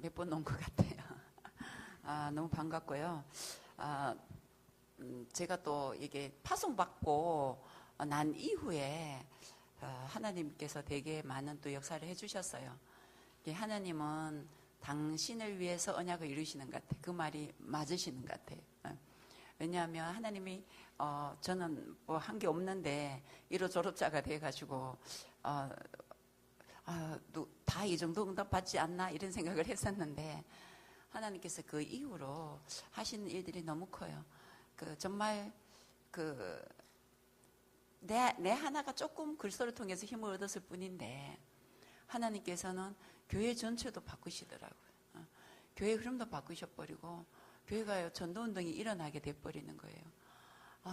몇 번 온 것 같아요. 너무 반갑고요. 제가 또 이게 파송받고 난 이후에 하나님께서 되게 많은 또 역사를 해주셨어요. 하나님은 당신을 위해서 언약을 이루시는 것 같아요. 그 말이 맞으시는 것 같아요. 왜냐하면 하나님이 저는 뭐 한 게 없는데 1호 졸업자가 돼가지고 다 이 정도 응답 받지 않나 이런 생각을 했었는데 하나님께서 그 이후로 하시는 일들이 너무 커요. 정말 내 하나가 조금 글소를 통해서 힘을 얻었을 뿐인데 하나님께서는 교회 전체도 바꾸시더라고요. 교회 흐름도 바꾸셔버리고 교회가 전도운동이 일어나게 돼버리는 거예요.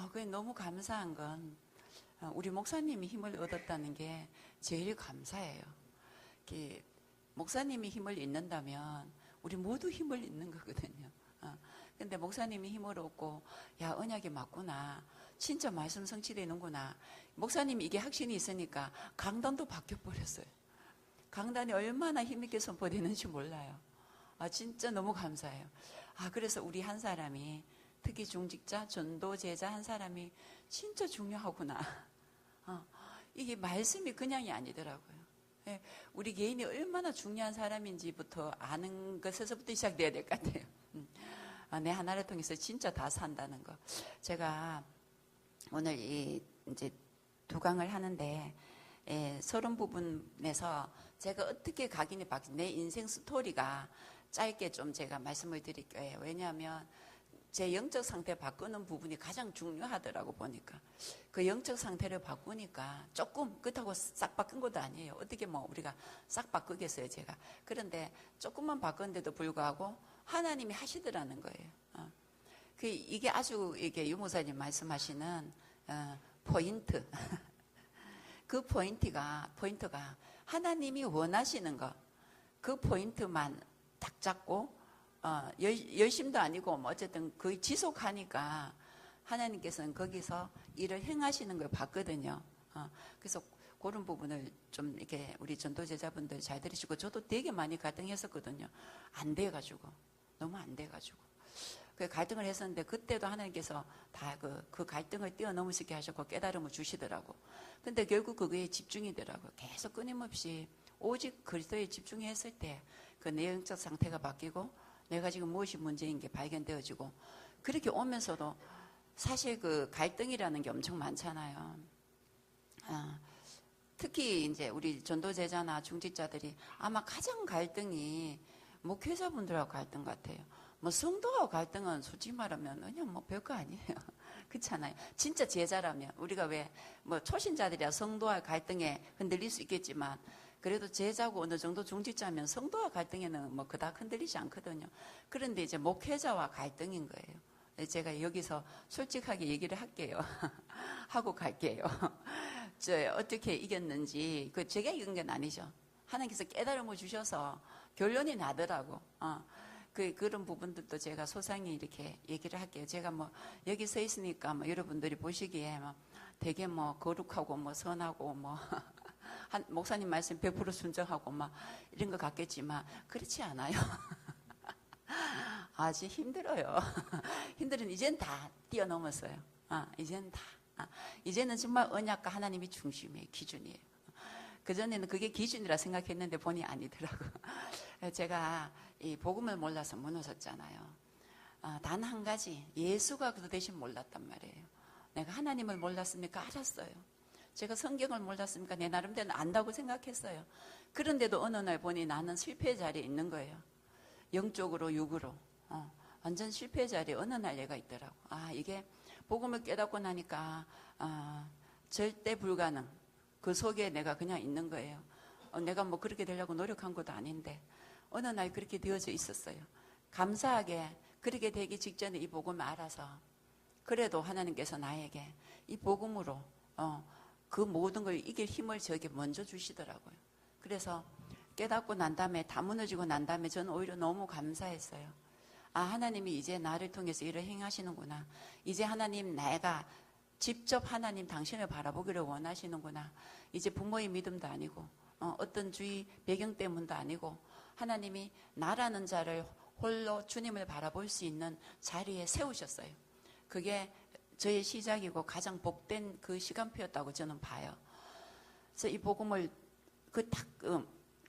그게 너무 감사한 건 우리 목사님이 힘을 얻었다는 게 제일 감사해요. 목사님이 힘을 잃는다면 우리 모두 힘을 잃는 거거든요. 근데 목사님이 힘을 얻고 야 언약이 맞구나, 진짜 말씀 성취되는구나. 목사님이 이게 확신이 있으니까 강단도 바뀌어버렸어요. 강단이 얼마나 힘있게 선포되는지 몰라요. 진짜 너무 감사해요. 그래서 우리 한 사람이, 특히 중직자, 전도제자 한 사람이 진짜 중요하구나. 이게 말씀이 그냥이 아니더라고요. 우리 개인이 얼마나 중요한 사람인지부터 아는 것에서부터 시작돼야 될 것 같아요. 내 하나를 통해서 진짜 다 산다는 거. 제가 오늘 이제 두 강을 하는데 서론 부분에서 제가 어떻게 각인이 바뀐 내 인생 스토리가 짧게 좀 제가 말씀을 드릴 거예요. 왜냐하면 제 영적 상태 바꾸는 부분이 가장 중요하더라고 보니까. 그 영적 상태를 바꾸니까 조금, 그렇다고 싹 바꾼 것도 아니에요. 어떻게 우리가 싹 바꾸겠어요, 제가. 그런데 조금만 바꿨는데도 불구하고 하나님이 하시더라는 거예요. 이게 아주 이게 유목사님 말씀하시는 포인트. 그 포인트가 하나님이 원하시는 것, 그 포인트만 딱 잡고 열심도 아니고 어쨌든 거의 지속하니까 하나님께서는 거기서 일을 행하시는 걸 봤거든요. 그래서 그런 부분을 좀 이렇게 우리 전도제자분들 잘 들으시고, 저도 되게 많이 갈등했었거든요. 안 돼가지고, 너무 안 돼가지고. 그 갈등을 했었는데 그때도 하나님께서 다 그 갈등을 뛰어넘을 수 있게 하셨고 깨달음을 주시더라고. 근데 결국 그거에 집중이 더라고요. 계속 끊임없이 오직 그리스도에 집중했을 때 그 내용적 상태가 바뀌고 내가 지금 무엇이 문제인 게 발견되어지고, 그렇게 오면서도 사실 그 갈등이라는 게 엄청 많잖아요. 특히 이제 우리 전도제자나 중직자들이 아마 가장 갈등이 목회자분들하고 갈등 같아요. 성도하고 갈등은 솔직히 말하면 그냥 별거 아니에요. 그렇잖아요. 진짜 제자라면 우리가 왜 초신자들이야 성도와 갈등에 흔들릴 수 있겠지만, 그래도 제자고 어느 정도 중직자면 성도와 갈등에는 그닥 흔들리지 않거든요. 그런데 이제 목회자와 갈등인 거예요. 제가 여기서 솔직하게 얘기를 할게요. 하고 갈게요. 어떻게 이겼는지, 제가 이긴 건 아니죠. 하나님께서 깨달음을 주셔서 결론이 나더라고. 그런 부분들도 제가 소상히 이렇게 얘기를 할게요. 제가 여기 서 있으니까 여러분들이 보시기에 되게 거룩하고 선하고 목사님 말씀 100% 순종하고 이런 것 같겠지만 그렇지 않아요. 아주 힘들어요. 힘들은 이젠 다 뛰어넘었어요. 이제는 이제는 정말 언약과 하나님이 중심이에요. 기준이에요. 그전에는 그게 기준이라 생각했는데 보니 아니더라고. 제가 이 복음을 몰라서 무너졌잖아요. 단 한 가지, 예수가 그 대신 몰랐단 말이에요. 내가 하나님을 몰랐습니까? 알았어요. 제가 성경을 몰랐습니까? 내 나름대로 안다고 생각했어요. 그런데도 어느 날 보니 나는 실패 자리에 있는 거예요. 영적으로 육으로 완전 실패 자리에 어느 날 얘가 있더라고. 이게 복음을 깨닫고 나니까 절대 불가능. 그 속에 내가 그냥 있는 거예요. 내가 그렇게 되려고 노력한 것도 아닌데 어느 날 그렇게 되어져 있었어요. 감사하게 그렇게 되기 직전에 이 복음을 알아서, 그래도 하나님께서 나에게 이 복음으로 그 모든 걸 이길 힘을 저에게 먼저 주시더라고요. 그래서 깨닫고 난 다음에, 다 무너지고 난 다음에 저는 오히려 너무 감사했어요. 하나님이 이제 나를 통해서 일을 행하시는구나. 이제 하나님, 내가 직접 하나님 당신을 바라보기를 원하시는구나. 이제 부모의 믿음도 아니고 어떤 주위 배경 때문도 아니고 하나님이 나라는 자를 홀로 주님을 바라볼 수 있는 자리에 세우셨어요. 그게 저의 시작이고 가장 복된 그 시간표였다고 저는 봐요. 그래서 이 복음을 딱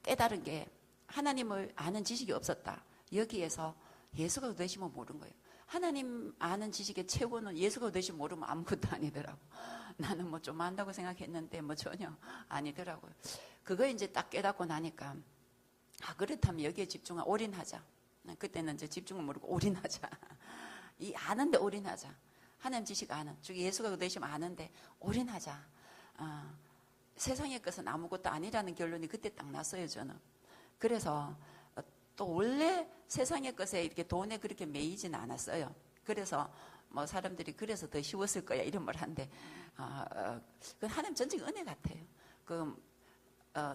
깨달은 게 하나님을 아는 지식이 없었다. 여기에서 예수가 되시면 모르는 거예요. 하나님 아는 지식의 최고는 예수가 되시면 모르면 아무것도 아니더라고. 나는 뭐 좀 안다고 생각했는데 뭐 전혀 아니더라고요. 그거 이제 딱 깨닫고 나니까 그렇다면 여기에 올인하자. 그때는 이제 집중을 모르고 올인하자. 이 아는데 올인하자. 하나님 지식 아는, 즉 예수가 되시면 아는데 올인하자. 세상의 것은 아무것도 아니라는 결론이 그때 딱 났어요, 저는. 그래서 또 원래 세상의 것에 이렇게 돈에 그렇게 매이진 않았어요. 그래서 뭐 사람들이 그래서 더 쉬웠을 거야 이런 말 한데, 그건 하나님 전적인 은혜 같아요.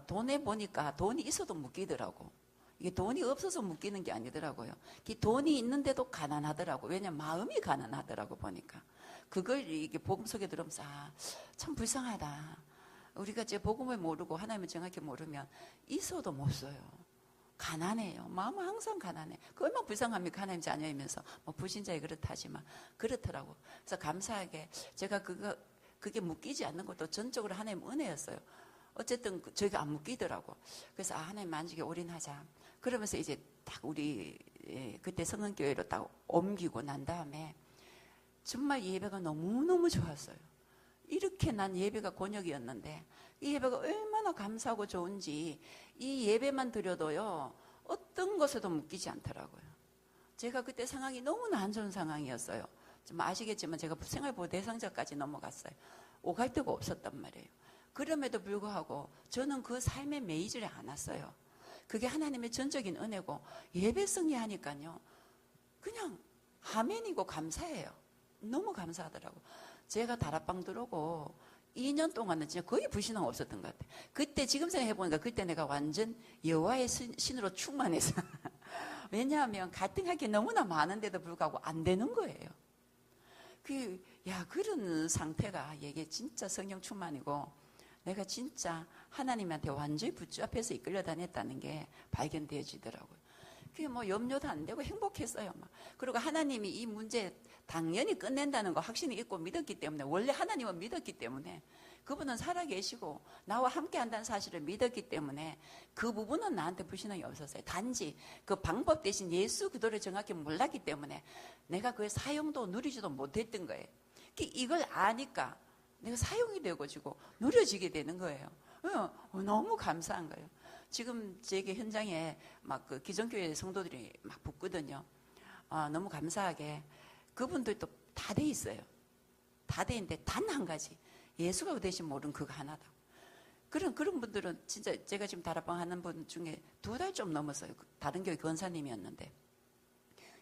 돈에 보니까 돈이 있어도 묶이더라고. 이게 돈이 없어서 묶이는 게 아니더라고요. 돈이 있는데도 가난하더라고. 왜냐면 마음이 가난하더라고 보니까. 그걸 이게 복음 속에 들으면서 참 불쌍하다. 우리가 이제 복음을 모르고 하나님을 정확히 모르면 있어도 못 써요. 가난해요. 마음은 항상 가난해. 그 얼마나 불쌍합니까? 하나님 자녀이면서. 뭐 불신자에 그렇다지만 그렇더라고. 그래서 감사하게 제가 그게 묶이지 않는 것도 전적으로 하나님 은혜였어요. 어쨌든 저희가 안 묶이더라고. 그래서 하나님 만지게 올인하자. 그러면서 이제 딱 우리 그때 성은교회로 딱 옮기고 난 다음에 정말 예배가 너무너무 좋았어요. 이렇게 난 예배가 곤욕이었는데 이 예배가 얼마나 감사하고 좋은지 이 예배만 드려도요 어떤 것에도 묶이지 않더라고요. 제가 그때 상황이 너무나 안 좋은 상황이었어요. 좀 아시겠지만 제가 생활보호 대상자까지 넘어갔어요. 오갈 데가 없었단 말이에요. 그럼에도 불구하고 저는 그 삶에 매이지를 않았어요. 그게 하나님의 전적인 은혜고 예배 승리하니까요 그냥 아멘이고 감사해요. 너무 감사하더라고. 제가 다락방 들어오고 2년 동안은 진짜 거의 불신앙 없었던 것 같아요. 그때 지금 생각해보니까 그때 내가 완전 여호와의 신으로 충만해서 왜냐하면 갈등할 게 너무나 많은데도 불구하고 안 되는 거예요. 그런 상태가 이게 진짜 성령 충만이고 내가 진짜 하나님한테 완전히 붙잡혀서 이끌려 다녔다는 게 발견되어지더라고요. 그게 뭐 염려도 안 되고 행복했어요. 그리고 하나님이 이 문제 당연히 끝낸다는 거 확신이 있고 믿었기 때문에 원래 하나님은 믿었기 때문에 그분은 살아계시고 나와 함께 한다는 사실을 믿었기 때문에 그 부분은 나한테 불신앙이 없었어요. 단지 그 방법 대신 예수 그도를 정확히 몰랐기 때문에 내가 그의 사용도 누리지도 못했던 거예요. 이걸 아니까 내가 사용이 되어지고 누려지게 되는 거예요. 너무 감사한 거예요. 지금 제게 현장에 막 그 기존교회 성도들이 막 붙거든요. 너무 감사하게 그분들도 다 돼 있어요. 다 돼 있는데 단 한 가지 예수가 대신 모르는 그거 하나다. 그런 분들은 진짜 제가 지금 다락방 하는 분 중에 2달 좀 넘었어요. 다른 교회 권사님이었는데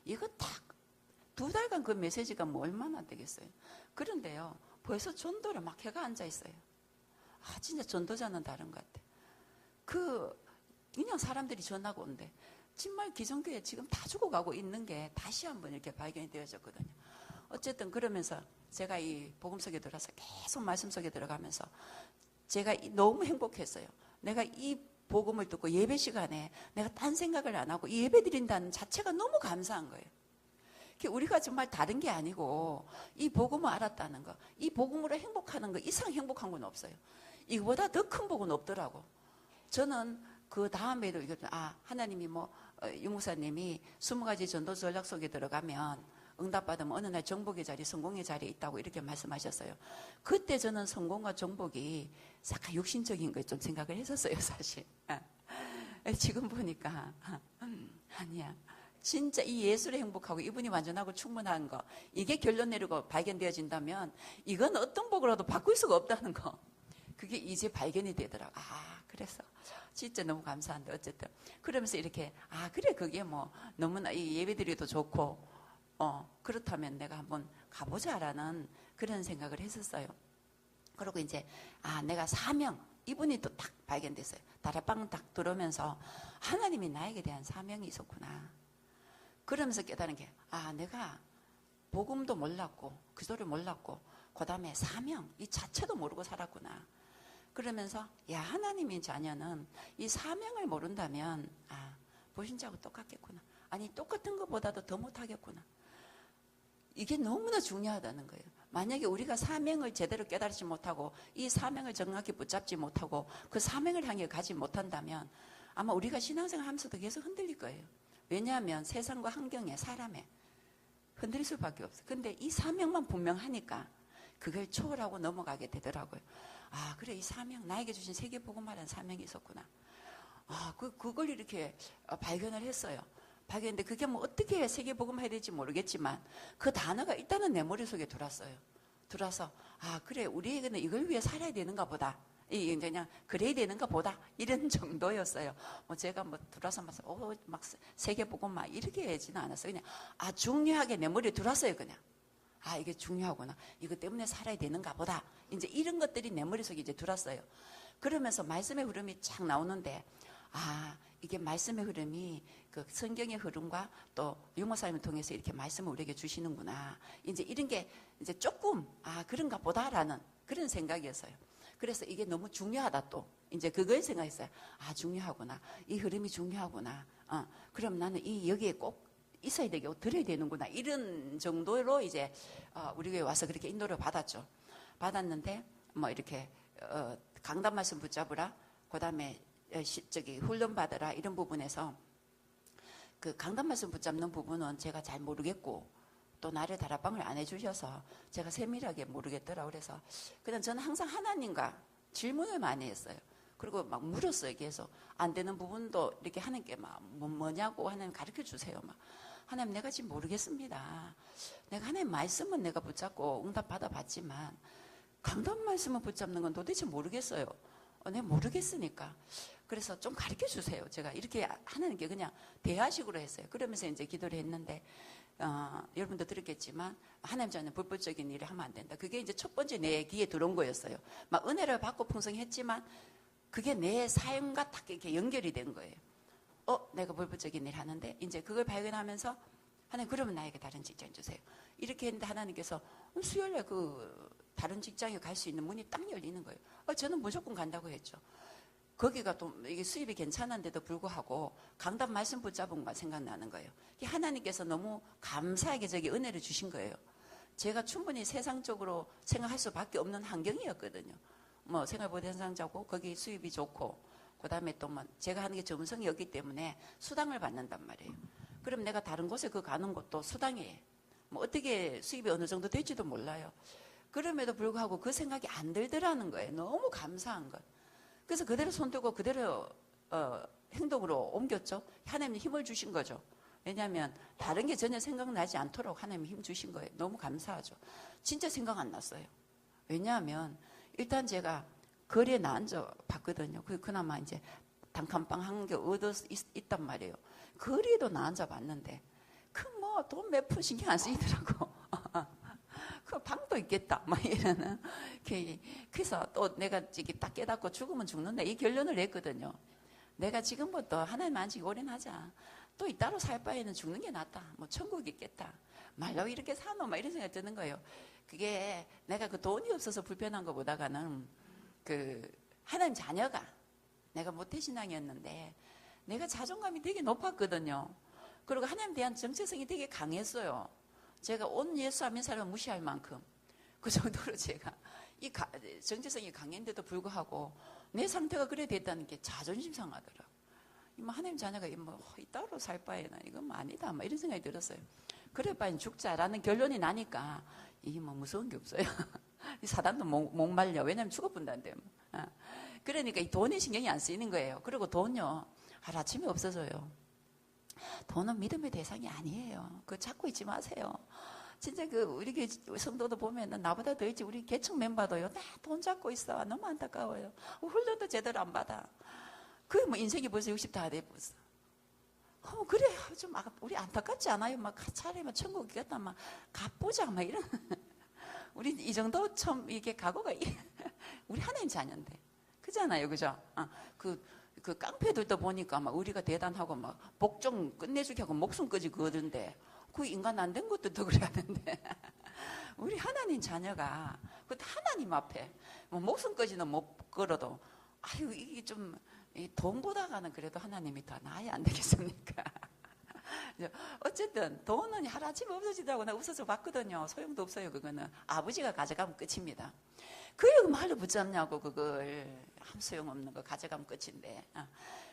이거 딱 2달간 그 메시지가 뭐 얼마나 되겠어요. 그런데요 벌써 전도를 막 해가 앉아 있어요. 진짜 전도자는 다른 것 같아. 그냥 사람들이 전하고 온대. 정말 기존교회 지금 다 죽어가고 있는 게 다시 한번 이렇게 발견이 되어졌거든요. 어쨌든 그러면서 제가 이 복음 속에 들어서 계속 말씀 속에 들어가면서 제가 너무 행복했어요. 내가 이 복음을 듣고 예배 시간에 내가 딴 생각을 안 하고 이 예배 드린다는 자체가 너무 감사한 거예요. 우리가 정말 다른 게 아니고 이 복음을 알았다는 거, 이 복음으로 행복하는 거 이상 행복한 건 없어요. 이거보다 더 큰 복은 없더라고. 저는 그 다음에도 하나님이 유목사님이 20가지 전도 전략 속에 들어가면 응답받으면 어느 날 정복의 자리, 성공의 자리에 있다고 이렇게 말씀하셨어요. 그때 저는 성공과 정복이 약간 육신적인 걸 좀 생각을 했었어요, 사실. 지금 보니까 아니야. 진짜 이 예술에 행복하고 이분이 완전하고 충분한 거 이게 결론 내리고 발견되어진다면 이건 어떤 복으로도 바꿀 수가 없다는 거 그게 이제 발견이 되더라고. 그래서 진짜 너무 감사한데 어쨌든 그러면서 이렇게 그래 그게 뭐 너무나 이 예배드리도 좋고 그렇다면 내가 한번 가보자라는 그런 생각을 했었어요. 그리고 이제 내가 사명 이분이 또 딱 발견됐어요. 다락방 딱 들어오면서 하나님이 나에게 대한 사명이 있었구나. 그러면서 깨달은 게 내가 복음도 몰랐고 그리스도를 몰랐고 그 다음에 사명 이 자체도 모르고 살았구나. 그러면서 하나님의 자녀는 이 사명을 모른다면 보신자하고 똑같겠구나. 아니 똑같은 것보다도 더 못하겠구나. 이게 너무나 중요하다는 거예요. 만약에 우리가 사명을 제대로 깨달지 못하고 이 사명을 정확히 붙잡지 못하고 그 사명을 향해 가지 못한다면 아마 우리가 신앙생활 하면서도 계속 흔들릴 거예요. 왜냐하면 세상과 환경에 사람에 흔들릴 수밖에 없어요. 근데 이 사명만 분명하니까 그걸 초월하고 넘어가게 되더라고요. 아, 그래, 이 사명, 나에게 주신 세계복음화라는 사명이 있었구나. 아, 그걸 이렇게 발견을 했어요. 발견했는데 그게 뭐 어떻게 세계복음화 해야 될지 모르겠지만 그 단어가 일단은 내 머릿속에 들어왔어요. 들어와서, 아, 그래, 우리에게는 이걸 위해 살아야 되는가 보다. 이게 그냥 그래야 되는가 보다. 이런 정도였어요. 뭐 제가 뭐 들어와서 막 세계복음화 이렇게 하지는 않았어요. 그냥, 아, 중요하게 내 머리에 들어왔어요, 그냥. 아, 이게 중요하구나. 이것 때문에 살아야 되는가 보다. 이제 이런 것들이 내 머릿속에 이제 들어왔어요. 그러면서 말씀의 흐름이 쫙 나오는데, 아, 이게 말씀의 흐름이 그 성경의 흐름과 또 유목사님을 통해서 이렇게 말씀을 우리에게 주시는구나. 이제 이런 게 이제 조금, 아, 그런가 보다라는 그런 생각이었어요. 그래서 이게 너무 중요하다 또. 이제 그걸 생각했어요. 아, 중요하구나. 이 흐름이 중요하구나. 그럼 나는 여기에 꼭 있어야 되고 들어야 되는구나. 이런 정도로 이제 우리 교회 와서 그렇게 인도를 받았죠. 받았는데 뭐 이렇게 강단 말씀 붙잡으라. 그다음에 훈련 받으라. 이런 부분에서 그 강단 말씀 붙잡는 부분은 제가 잘 모르겠고 또 나를 다락방을 안 해주셔서 제가 세밀하게 모르겠더라. 그래서 그냥 저는 항상 하나님과 질문을 많이 했어요. 그리고 막 물었어요. 계속 안 되는 부분도 이렇게 하나님께 막 뭐냐고 하나님 가르쳐 주세요. 막 하나님, 내가 지금 모르겠습니다. 내가 하나님 말씀은 내가 붙잡고 응답 받아봤지만 강단 말씀을 붙잡는 건 도대체 모르겠어요. 내가 모르겠으니까. 그래서 좀 가르쳐 주세요. 제가 이렇게 하나님께 그냥 대화식으로 했어요. 그러면서 이제 기도를 했는데 여러분도 들었겠지만 하나님 전에 불법적인 일을 하면 안 된다. 그게 이제 첫 번째 내 귀에 들어온 거였어요. 막 은혜를 받고 풍성했지만 그게 내 삶과 딱 이렇게 연결이 된 거예요. 내가 불법적인 일 하는데 이제 그걸 발견하면서 하나님, 그러면 나에게 다른 직장 주세요. 이렇게 했는데 하나님께서 수요일에 그 다른 직장에 갈 수 있는 문이 딱 열리는 거예요. 저는 무조건 간다고 했죠. 거기가 또 이게 수입이 괜찮은데도 불구하고 강단 말씀 붙잡은 것만 생각나는 거예요. 하나님께서 너무 감사하게 저기 은혜를 주신 거예요. 제가 충분히 세상적으로 생각할 수밖에 없는 환경이었거든요. 뭐 생활보호대상자고 거기 수입이 좋고 그다음에 또 뭐 제가 하는 게 전문성이 없기 때문에 수당을 받는단 말이에요. 그럼 내가 다른 곳에 가는 것도 수당이에요. 뭐 어떻게 수입이 어느 정도 될지도 몰라요. 그럼에도 불구하고 그 생각이 안 들더라는 거예요. 너무 감사한 것. 그래서 그대로 손들고 그대로 행동으로 옮겼죠. 하나님 힘을 주신 거죠. 왜냐하면 다른 게 전혀 생각나지 않도록 하나님 힘 주신 거예요. 너무 감사하죠. 진짜 생각 안 났어요. 왜냐하면 일단 제가 거리에 나앉아 봤거든요. 그나마 이제 단칸방 한 개 얻어 있단 말이에요. 거리에도 나앉아 봤는데 그 뭐 돈 몇 푼 신경 안 쓰이더라고. 그 방도 있겠다. 막 이러는. 그래서 또 내가 이게 딱 깨닫고 죽으면 죽는다. 이 결론을 냈거든요. 내가 지금부터 하나님 안지기 오랜하자. 또 이따로 살 바에는 죽는 게 낫다. 뭐 천국 있겠다. 말로 이렇게 사노? 막 이런 생각이 드는 거예요. 그게 내가 그 돈이 없어서 불편한 것보다는 그 하나님 자녀가 내가 모태신앙이었는데 내가 자존감이 되게 높았거든요. 그리고 하나님에 대한 정체성이 되게 강했어요. 제가 온 예수 아멘 사람을 무시할 만큼 그 정도로 제가 이 정체성이 강했는데도 불구하고 내 상태가 그래 됐다는 게 자존심 상하더라고. 하나님 자녀가 이따로 살 바에는 이건 아니다. 막 이런 생각이 들었어요. 그래 바엔 죽자라는 결론이 나니까 이게 뭐 무서운 게 없어요. 사단도 목말려. 왜냐면 죽어본다는데. 그러니까 이 돈이 신경이 안 쓰이는 거예요. 그리고 돈요 하루아침에 없어져요. 돈은 믿음의 대상이 아니에요. 그거 찾고 있지 마세요. 진짜 우리 성도도 보면은 나보다 더 있지. 우리 개척 멤버도요. 나 돈 잡고 있어. 너무 안타까워요. 훈련도 제대로 안 받아. 그게 뭐 인생이 벌써 60 다 돼버렸어. 그래. 좀 우리 안타깝지 않아요? 막 차라리 막 천국 있겠다. 막 가보자. 막 이런. 우리 이 정도 처음 이게 각오가 우리 하나님 자녀인데. 그잖아요. 그죠? 그 깡패들도 보니까 막 우리가 대단하고 막 복종 끝내주게 하고 목숨 끄지 그러던데 그 인간 안 된 것도 더 그래야 하는데 우리 하나님 자녀가 그 하나님 앞에 뭐 목숨 끄지는 못 걸어도 아유 이게 좀 이 돈보다가는 그래도 하나님이 더 나아야 안 되겠습니까? 어쨌든 돈은 하루아침에 없어지더라고. 나 없어져 봤거든요. 소용도 없어요. 그거는 아버지가 가져가면 끝입니다. 그게 말로 붙잡냐고. 그걸 아무 소용없는 거 가져가면 끝인데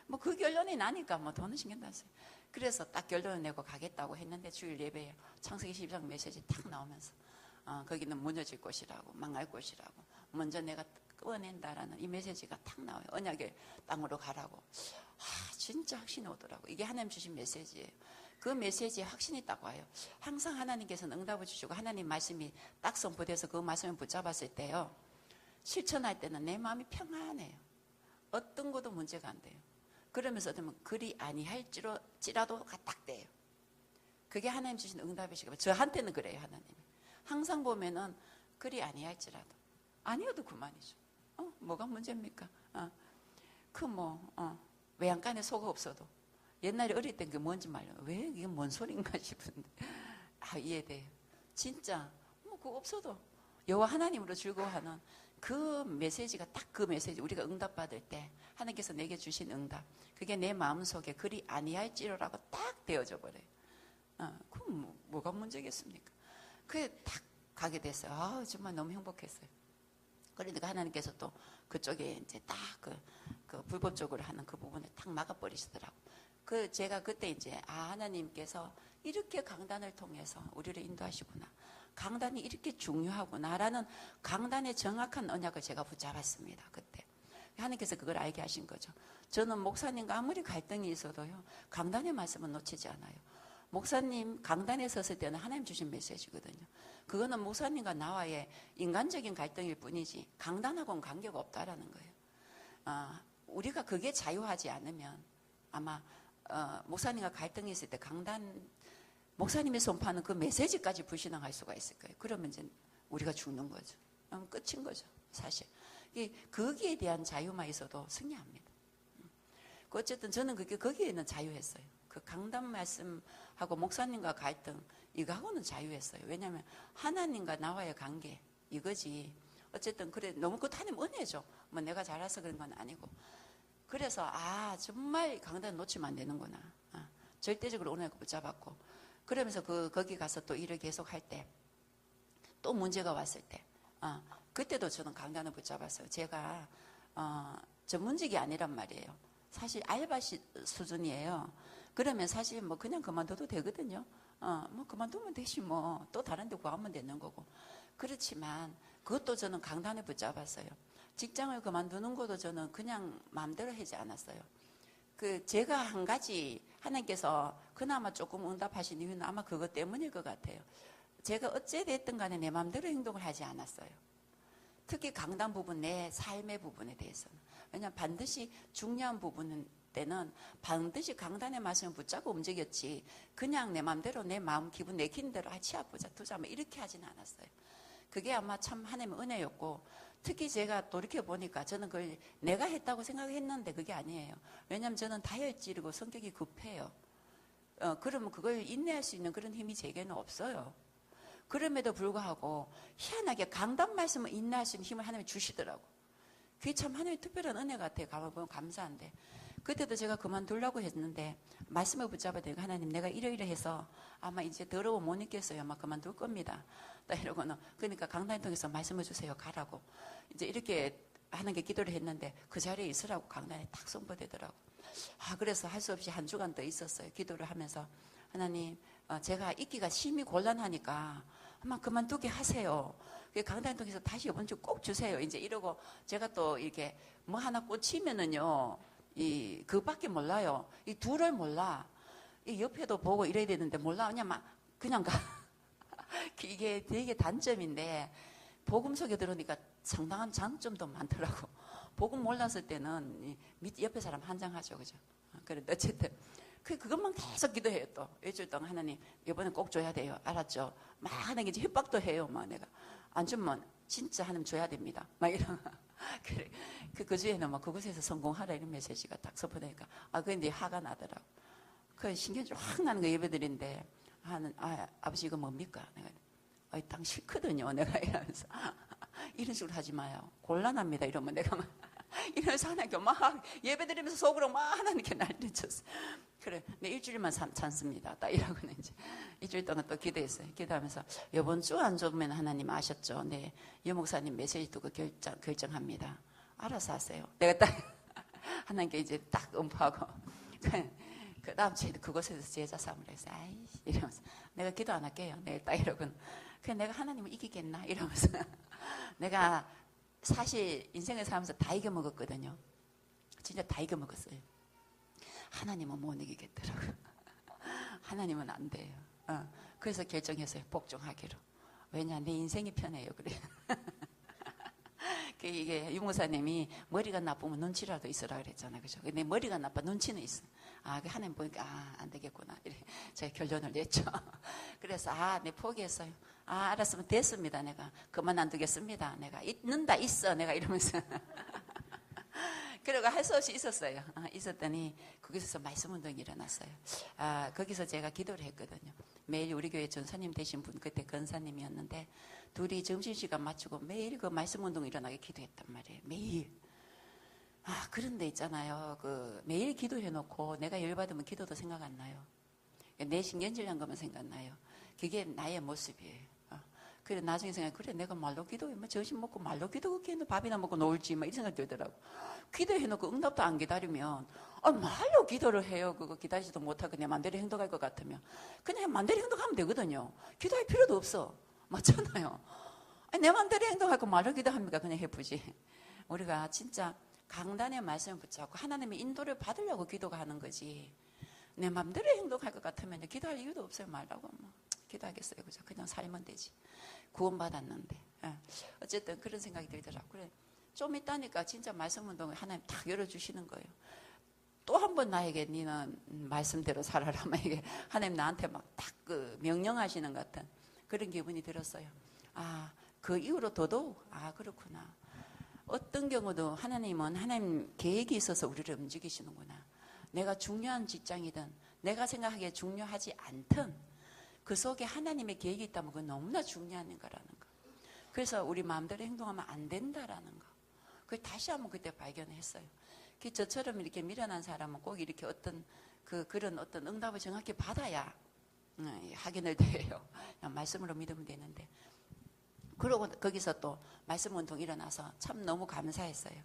뭐 그 결론이 나니까 뭐 돈은 신경 안 써요. 그래서 딱 결론을 내고 가겠다고 했는데 주일 예배에 창세기 12장 메시지 딱 나오면서 거기는 무너질 곳이라고, 망할 곳이라고, 먼저 내가 꺼낸다라는 이 메시지가 딱 나와요. 언약의 땅으로 가라고. 진짜 확신이 오더라고. 이게 하나님 주신 메시지예요. 그 메시지에 확신이 딱 와요. 항상 하나님께서는 응답을 주시고 하나님 말씀이 딱 선포돼서 그 말씀을 붙잡았을 때요, 실천할 때는 내 마음이 평안해요. 어떤 것도 문제가 안 돼요. 그러면서 어쩌면 그리 아니할지라도가 딱 돼요. 그게 하나님 주신 응답이시고, 저한테는 그래요. 하나님이 항상 보면은 그리 아니할지라도, 아니어도 그만이죠. 뭐가 문제입니까? 외양간에 소가 없어도, 옛날에 어릴 땐 그게 뭔지 말려. 왜 이게 뭔 소린가 싶은데 이해돼요. 진짜 그거 없어도 여호와 하나님으로 즐거워하는 그 메시지가 딱 그 메시지, 우리가 응답받을 때 하나님께서 내게 주신 응답, 그게 내 마음속에 그리 아니할지로라고 딱 되어져 버려요. 그럼 뭐가 문제겠습니까? 그게 딱 가게 됐어요. 정말 너무 행복했어요. 그러니까 하나님께서 또 그쪽에 이제 딱 그 불법적으로 하는 그 부분을 딱 막아버리시더라고. 제가 그때 이제 하나님께서 이렇게 강단을 통해서 우리를 인도하시구나, 강단이 이렇게 중요하구나라는 강단의 정확한 언약을 제가 붙잡았습니다. 그때 하나님께서 그걸 알게 하신 거죠. 저는 목사님과 아무리 갈등이 있어도요, 강단의 말씀은 놓치지 않아요. 목사님 강단에 섰을 때는 하나님 주신 메시지거든요. 그거는 목사님과 나와의 인간적인 갈등일 뿐이지 강단하고는 관계가 없다라는 거예요. 우리가 그게 자유하지 않으면 아마 목사님과 갈등이 있을 때 목사님이 선포하는 그 메시지까지 불신앙할 수가 있을 거예요. 그러면 이제 우리가 죽는 거죠. 끝인 거죠, 사실. 거기에 대한 자유만 있어도 승리합니다. 어쨌든 저는 거기에는 자유했어요. 그 강단 말씀하고 목사님과 갈등, 이거하고는 자유했어요. 왜냐하면 하나님과 나와의 관계, 이거지. 어쨌든 그래, 너무 그 하나님 은혜죠. 뭐 내가 잘해서 그런 건 아니고. 그래서 정말 강단 놓치면 안 되는구나. 절대적으로 은혜를 붙잡았고, 그러면서 거기 가서 또 일을 계속 할 때, 또 문제가 왔을 때, 그때도 저는 강단을 붙잡았어요. 제가 전문직이 아니란 말이에요. 사실 알바 수준이에요. 그러면 사실 뭐 그냥 그만둬도 되거든요. 뭐 그만두면 되지 뭐. 또 다른 데 구하면 되는 거고. 그렇지만 그것도 저는 강단에 붙잡았어요. 직장을 그만두는 것도 저는 그냥 마음대로 하지 않았어요. 제가 한 가지 하나님께서 그나마 조금 응답하신 이유는 아마 그것 때문일 것 같아요. 제가 어찌됐든 간에 내 마음대로 행동을 하지 않았어요. 특히 강단 부분, 내 삶의 부분에 대해서는. 왜냐하면 반드시 중요한 부분은 때는 반드시 강단의 말씀을 붙잡고 움직였지, 그냥 내 마음대로 내 마음 기분 내키는 대로 치아보자 두자 뭐 이렇게 하지는 않았어요. 그게 아마 참 하나님의 은혜였고, 특히 제가 돌이켜보니까 저는 그걸 내가 했다고 생각했는데 그게 아니에요. 왜냐하면 저는 다혈질이고 성격이 급해요. 그러면 그걸 인내할 수 있는 그런 힘이 제게는 없어요. 그럼에도 불구하고 희한하게 강단 말씀을 인내할 수 있는 힘을 하나님이 주시더라고. 그게 참 하나님의 특별한 은혜 같아요. 가만보면 감사한데. 그때도 제가 그만두려고 했는데 말씀을 붙잡아야 되니까, 하나님 내가 이러이러해서 아마 이제 더러워 못 있겠어요. 아마 그만둘 겁니다. 딱 이러고는, 그러니까 강단을 통해서 말씀을 주세요. 가라고. 이제 이렇게 하는 게 기도를 했는데 그 자리에 있으라고 강단에 탁 선포되더라고. 그래서 할 수 없이 한 주간 더 있었어요. 기도를 하면서, 하나님 제가 있기가 심히 곤란하니까 아마 그만두게 하세요. 강단을 통해서 다시 이번 주 꼭 주세요. 이제 이러고 제가 또 이렇게 뭐 하나 꽂히면은요, 그밖에 몰라요. 이 둘을 몰라. 이 옆에도 보고 이래야 되는데 몰라. 그냥 가. 이게 되게 단점인데, 복음 속에 들으니까 상당한 장점도 많더라고. 복음 몰랐을 때는 옆에 사람 한장하죠, 그죠? 그런데 어쨌든 그것만 계속 기도해요. 또 일주일 동안 하나님 이번에 꼭 줘야 돼요. 알았죠? 막 하는 게 이제 협박도 해요. 막 내가 안 주면 진짜 하나님 줘야 됩니다. 막 이런. 그 주에는 막 그곳에서 성공하라 이런 메시지가 딱 선포되니까 근데 화가 나더라고. 그 신경질 확 나는 거 예배드린데 아버지 이거 뭡니까? 내가 이 땅 싫거든요. 내가 이러면서 이런 식으로 하지 마요. 곤란합니다. 이러면 내가 이러면서 하나님께 막 예배 드리면서 속으로 막 하나님께 난리를 쳤어요. 그래, 네, 일주일만 참습니다. 딱 이러고는 이제 일주일 동안 또 기도했어요. 기도하면서 이번 주 안 좋으면 하나님 아셨죠? 네, 여 목사님 메시지 두고 결정합니다. 알아서 하세요. 내가 딱 하나님께 이제 딱 음포하고 그 다음 주에 그곳에서 제자 삼으라 했어요. 아이 이러면서 내가 기도 안 할게요. 내가 딱 이러고는 그냥 내가 하나님을 이기겠나 이러면서 내가 사실 인생을 살면서 다 이겨먹었거든요. 진짜 다 이겨먹었어요. 하나님은 못 이기겠더라고요. 하나님은 안 돼요. 그래서 결정했어요. 복종하기로. 왜냐 내 인생이 편해요. 그래. 이게 유목사님이 머리가 나쁘면 눈치라도 있으라 그랬잖아요. 그죠? 내 머리가 나빠 눈치는 있어. 그 하나님 보니까 안 되겠구나. 이렇게 제가 결론을 냈죠. 그래서 내 포기했어요. 알았으면 됐습니다. 내가 그만 안 두겠습니다. 내가 있어. 내가 이러면서 그러고 할 수 없이 있었어요. 있었더니 거기서 말씀 운동이 일어났어요. 거기서 제가 기도를 했거든요. 매일 우리 교회 전사님 되신 분 그때 권사님이었는데 둘이 점심시간 맞추고 매일 그 말씀 운동 일어나게 기도했단 말이에요. 매일. 그런데 있잖아요. 매일 기도해놓고 내가 열받으면 기도도 생각 안 나요. 내 신경질난 것만 생각나요. 그게 나의 모습이에요. 그래 나중에 생각해 그래 내가 말로 기도해 뭐 점심 먹고 말로 기도하게 밥이나 먹고 놀지 막 이런 생각 들더라고. 기도해놓고 응답도 안 기다리면 말로 기도를 해요. 그거 기다리지도 못하고 내 맘대로 행동할 것 같으면 그냥 맘대로 행동하면 되거든요. 기도할 필요도 없어. 맞잖아요. 내 맘대로 행동하고 말로 기도합니까? 그냥 해보지. 우리가 진짜 강단의 말씀을 붙잡고 하나님의 인도를 받으려고 기도가 하는 거지. 내 맘대로 행동할 것 같으면 기도할 이유도 없어요. 말라고 뭐 기도하겠어요. 그죠? 그냥 살면 되지. 구원받았는데. 어쨌든 그런 생각이 들더라고요. 그래, 좀 있다니까 진짜 말씀 운동을 하나님 딱 열어주시는 거예요. 또 한 번 나에게 니는 말씀대로 살아라. 이게 하나님 나한테 막 딱 명령하시는 것 같은 그런 기분이 들었어요. 그 이후로 더더욱 그렇구나. 어떤 경우도 하나님은 하나님 계획이 있어서 우리를 움직이시는구나. 내가 중요한 직장이든 내가 생각하기에 중요하지 않든 그 속에 하나님의 계획이 있다면 그건 너무나 중요한 거라는 거. 그래서 우리 마음대로 행동하면 안 된다라는 거. 그걸 다시 한번 그때 발견했어요. 저처럼 이렇게 미련한 사람은 꼭 이렇게 그런 어떤 응답을 정확히 받아야 확인을 돼요. 그냥 말씀으로 믿으면 되는데. 그러고 거기서 또 말씀 운동 일어나서 참 너무 감사했어요.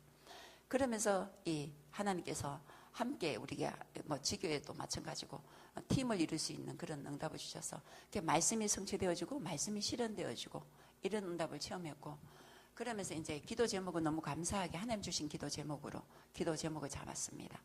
그러면서 이 하나님께서 함께 우리가 지교회도 마찬가지고 팀을 이룰 수 있는 그런 응답을 주셔서 말씀이 성취되어지고 말씀이 실현되어지고 이런 응답을 체험했고 그러면서 이제 기도 제목은 너무 감사하게 하나님 주신 기도 제목으로 기도 제목을 잡았습니다.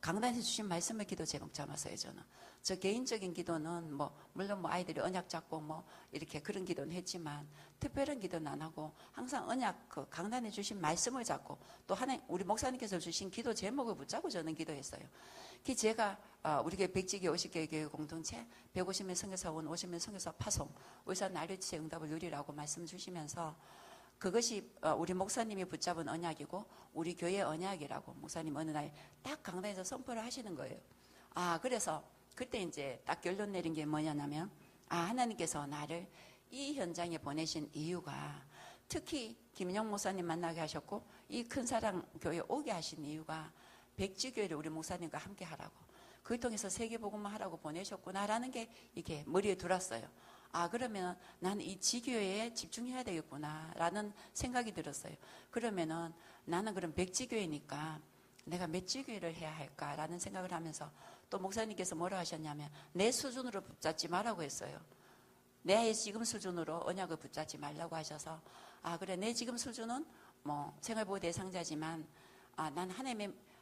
강단에서 주신 말씀을 기도 제목 잡았어요. 저는 저 개인적인 기도는 물론 아이들이 언약 잡고 이렇게 그런 기도는 했지만 특별한 기도는 안 하고 항상 언약 강단에 주신 말씀을 잡고 또 하나님 우리 목사님께서 주신 기도 제목을 붙잡고 저는 기도했어요. 제가 우리 교회 백지교 50개 교회 공동체 150명 선교사원 50명 선교사 파송 울산 난리치의 응답을 누리라고 말씀 주시면서 그것이 우리 목사님이 붙잡은 언약이고 우리 교회 언약이라고 목사님 어느 날 딱 강단에서 선포를 하시는 거예요. 그래서 그때 이제 딱 결론 내린 게 뭐냐면 하나님께서 나를 이 현장에 보내신 이유가 특히 김영 목사님 만나게 하셨고 이 큰 사랑 교회 오게 하신 이유가 백지교회를 우리 목사님과 함께 하라고 그걸 통해서 세계복음만 하라고 보내셨구나라는 게 이게 머리에 들었어요. 그러면 나는 이 지교회에 집중해야 되겠구나 라는 생각이 들었어요. 그러면은 나는 그럼 백지교회니까 내가 몇 지교회를 해야 할까라는 생각을 하면서 또 목사님께서 뭐라 하셨냐면 내 수준으로 붙잡지 말라고 했어요. 내 지금 수준으로 언약을 붙잡지 말라고 하셔서 그래 내 지금 수준은 생활보호 대상자지만 난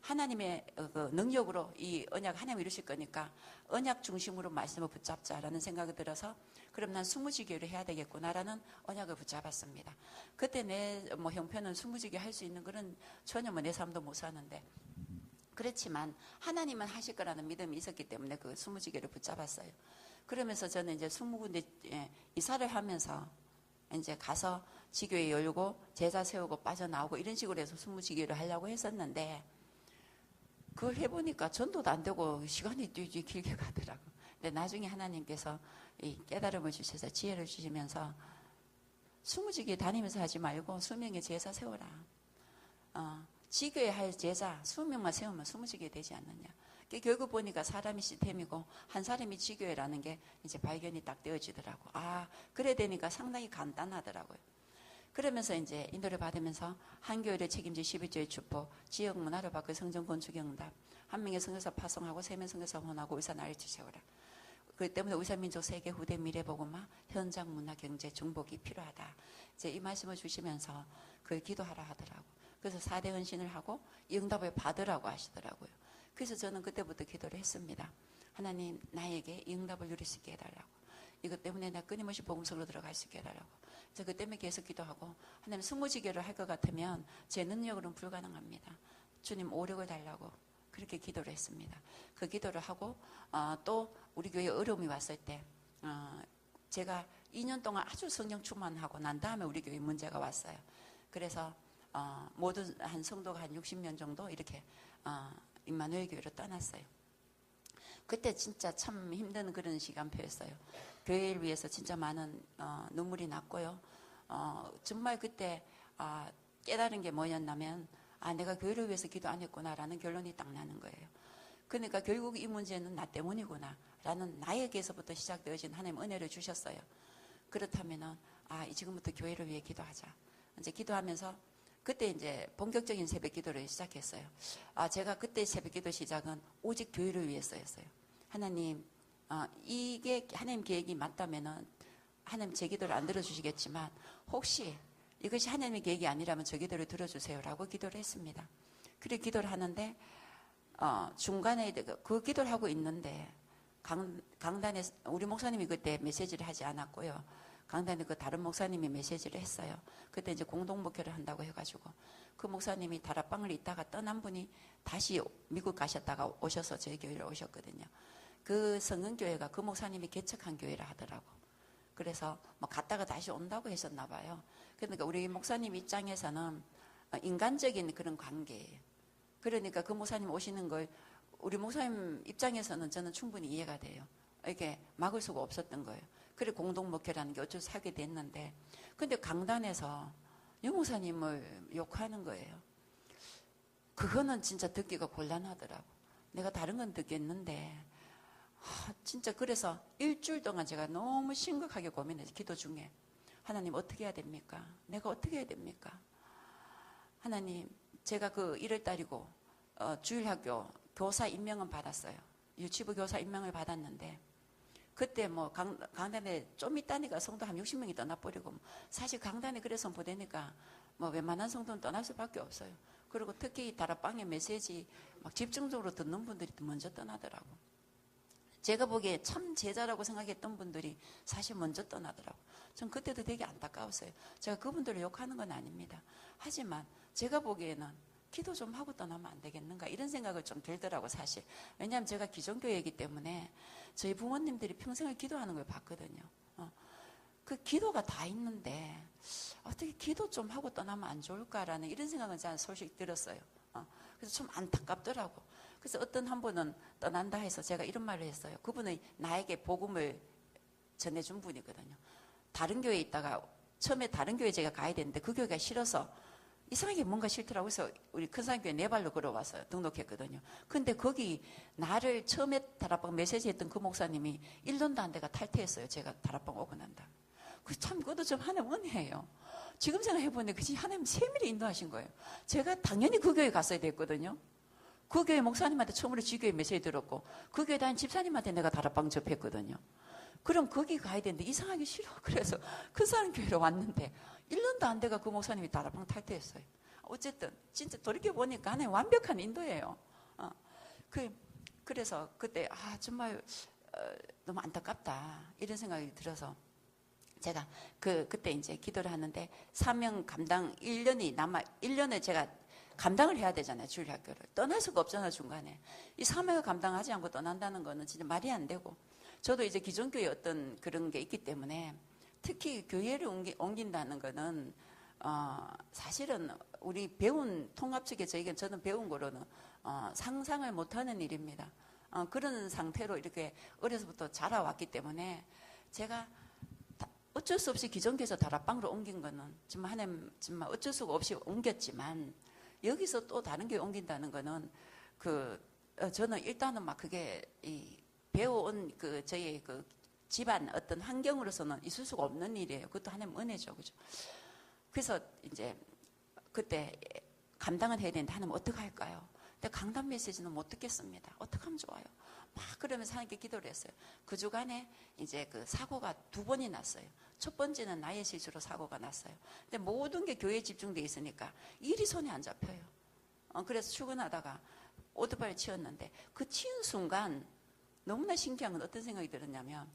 하나님의 그 능력으로 이 언약 하나님 이루실 거니까 언약 중심으로 말씀을 붙잡자라는 생각이 들어서 그럼 난 스무지교를 해야 되겠구나라는 언약을 붙잡았습니다. 그때 내 형편은 스무지교 할 수 있는 그런 전혀 내 삶도 못 사는데 그렇지만 하나님은 하실 거라는 믿음이 있었기 때문에 그 스무지교를 붙잡았어요. 그러면서 저는 이제 20군데 이사를 하면서 이제 가서 지교회 열고 제자 세우고 빠져나오고 이런 식으로 해서 스무지교를 하려고 했었는데 그걸 해보니까 전도도 안 되고 시간이 길게 가더라고. 근데 나중에 하나님께서 이 깨달음을 주셔서 지혜를 주시면서 스무지교회 다니면서 하지 말고 수명의 제사 세워라. 지교에 할 제자 20명만 세우면 20지교 되지 않느냐. 결국 보니까 사람이 시스템이고 한 사람이 지교회라는 게 이제 발견이 딱 되어지더라고. 아, 그래 되니까 상당히 간단하더라고요. 그러면서 이제 인도를 받으면서 한 교회를 책임질 12조의 축복, 지역 문화를 바꿔 성전 건축 응답, 한 명의 선교사 파송하고 3명 선교사 혼하고 의사 나르치 세우라. 그 때문에 의사민족 세계 후대 미래보고마 현장 문화 경제 중복이 필요하다. 이제 이 말씀을 주시면서 그걸 기도하라 하더라고. 그래서 4대 헌신을 하고 이 응답을 받으라고 하시더라고요. 그래서 저는 그때부터 기도를 했습니다. 하나님, 나에게 이 응답을 누릴 수 있게 해달라고. 이것 때문에 나 끊임없이 복음성으로 들어갈 수 있게 해달라고. 그래서 그 때문에 계속 기도하고, 하나님 20지교를 할 것 같으면 제 능력으로는 불가능합니다. 주님 오력을 달라고 그렇게 기도를 했습니다. 그 기도를 하고 또 우리 교회에 어려움이 왔을 때 제가 2년 동안 아주 성령 충만하고 난 다음에 우리 교회에 문제가 왔어요. 그래서 모든 한 성도가 한 60명 정도 이렇게 임마누엘 교회로 떠났어요. 그때 진짜 참 힘든 그런 시간표였어요. 교회를 위해서 진짜 많은 눈물이 났고요. 정말 그때 깨달은 게 뭐였냐면 내가 교회를 위해서 기도 안 했구나라는 결론이 딱 나는 거예요. 그러니까 결국 이 문제는 나 때문이구나 라는 나에게서부터 시작되어진 하나님 은혜를 주셨어요. 그렇다면은 지금부터 교회를 위해 기도하자. 이제 기도하면서 그때 이제 본격적인 새벽 기도를 시작했어요. 제가 그때 새벽 기도 시작은 오직 교회를 위해서였어요. 하나님, 이게 하나님 계획이 맞다면은 하나님 제 기도를 안 들어주시겠지만 혹시 이것이 하나님의 계획이 아니라면 저 기도를 들어주세요라고 기도를 했습니다. 그렇게 기도를 하는데 중간에 그 기도를 하고 있는데 강단에 우리 목사님이 그때 메시지를 하지 않았고요. 강단에 그 다른 목사님이 메시지를 했어요. 그때 이제 공동 목회를 한다고 해가지고 그 목사님이 다락방을 있다가 떠난 분이 다시 미국 가셨다가 오셔서 저희 교회로 오셨거든요. 그 성은교회가 그 목사님이 개척한 교회라 하더라고. 그래서 뭐 갔다가 다시 온다고 했었나 봐요. 그러니까 우리 목사님 입장에서는 인간적인 그런 관계예요. 그러니까 그 목사님 오시는 걸 우리 목사님 입장에서는 저는 충분히 이해가 돼요. 이렇게 막을 수가 없었던 거예요. 그래 공동 목회라는 게 어쩔 수 하게 됐는데, 근데 강단에서 유 목사님을 욕하는 거예요. 그거는 진짜 듣기가 곤란하더라고. 내가 다른 건 듣겠는데 진짜 그래서 일주일 동안 제가 너무 심각하게 고민했어요. 기도 중에 하나님 어떻게 해야 됩니까? 내가 어떻게 해야 됩니까? 하나님, 제가 그 1월달이고 주일학교 교사 임명은 받았어요. 유치부 교사 임명을 받았는데 그때 뭐 강단에 좀 있다니까 성도 한 60명이 떠나버리고, 사실 강단에 그래서 보내니까 뭐 웬만한 성도는 떠날 수밖에 없어요. 그리고 특히 다락방의 메시지 막 집중적으로 듣는 분들이 먼저 떠나더라고. 제가 보기에 참 제자라고 생각했던 분들이 사실 먼저 떠나더라고. 전 그때도 되게 안타까웠어요. 제가 그분들을 욕하는 건 아닙니다. 하지만 제가 보기에는 기도 좀 하고 떠나면 안 되겠는가 이런 생각을 좀 들더라고 사실. 왜냐하면 제가 기존교회이기 때문에 저희 부모님들이 평생을 기도하는 걸 봤거든요. 그 기도가 다 있는데 어떻게 기도 좀 하고 떠나면 안 좋을까라는 이런 생각은 저는 솔직히 들었어요. 그래서 좀 안타깝더라고. 그래서 어떤 한 분은 떠난다 해서 제가 이런 말을 했어요. 그분은 나에게 복음을 전해준 분이거든요. 다른 교회에 있다가 처음에 다른 교회에 제가 가야 되는데 그 교회가 싫어서 이상하게 뭔가 싫더라고요. 그래서 우리 큰산교회 네 발로 걸어와서 등록했거든요. 근데 거기 나를 처음에 다락방 메시지 했던 그 목사님이 1년도 안 돼가 탈퇴했어요. 제가 다락방 오고 난다. 참 그것도 좀 하나님 은혜예요. 지금 생각해보니 그지 하나님 세밀히 인도하신 거예요. 제가 당연히 그 교회 갔어야 됐거든요. 그 교회 목사님한테 처음으로 지교회 메시지 들었고 그 교회 다닌 집사님한테 내가 다락방 접했거든요. 그럼 거기 가야 되는데 이상하게 싫어. 그래서 큰산교회로 왔는데 1년도 안 돼가 그 목사님이 다락방 탈퇴했어요. 어쨌든 진짜 돌이켜보니까 하나님 완벽한 인도예요. 그래서 그때 정말 너무 안타깝다 이런 생각이 들어서 제가 그때 이제 기도를 하는데 사명 감당 1년에 제가 감당을 해야 되잖아요. 주일학교를 떠날 수가 없잖아요. 중간에 이 사명을 감당하지 않고 떠난다는 거는 진짜 말이 안 되고, 저도 이제 기존교회 어떤 그런 게 있기 때문에 특히 교회를 옮긴다는 거는 사실은 우리 배운 통합적에 저는 배운 거로는 상상을 못하는 일입니다. 그런 상태로 이렇게 어려서부터 자라왔기 때문에 제가 어쩔 수 없이 기존교회에서 다락방으로 옮긴 거는 정말 하나님 정말 어쩔 수가 없이 옮겼지만 여기서 또 다른 교회 옮긴다는 거는 저는 일단은 막 그게 배워온 저희 집안 어떤 환경으로서는 있을 수가 없는 일이에요. 그것도 하나님 은혜죠. 그죠? 그래서 이제 그때 감당은 해야 되는데 하나님 어떻게 할까요? 근데 강단 메시지는 못 듣겠습니다. 어떻게 하면 좋아요? 막 그러면서 하나님께 기도를 했어요. 그 주간에 이제 사고가 2번이 났어요. 첫 번째는 나의 실수로 사고가 났어요. 근데 모든 게 교회에 집중돼 있으니까 일이 손에 안 잡혀요. 그래서 출근하다가 오토바이를 치웠는데 그 치운 순간 너무나 신기한 건 어떤 생각이 들었냐면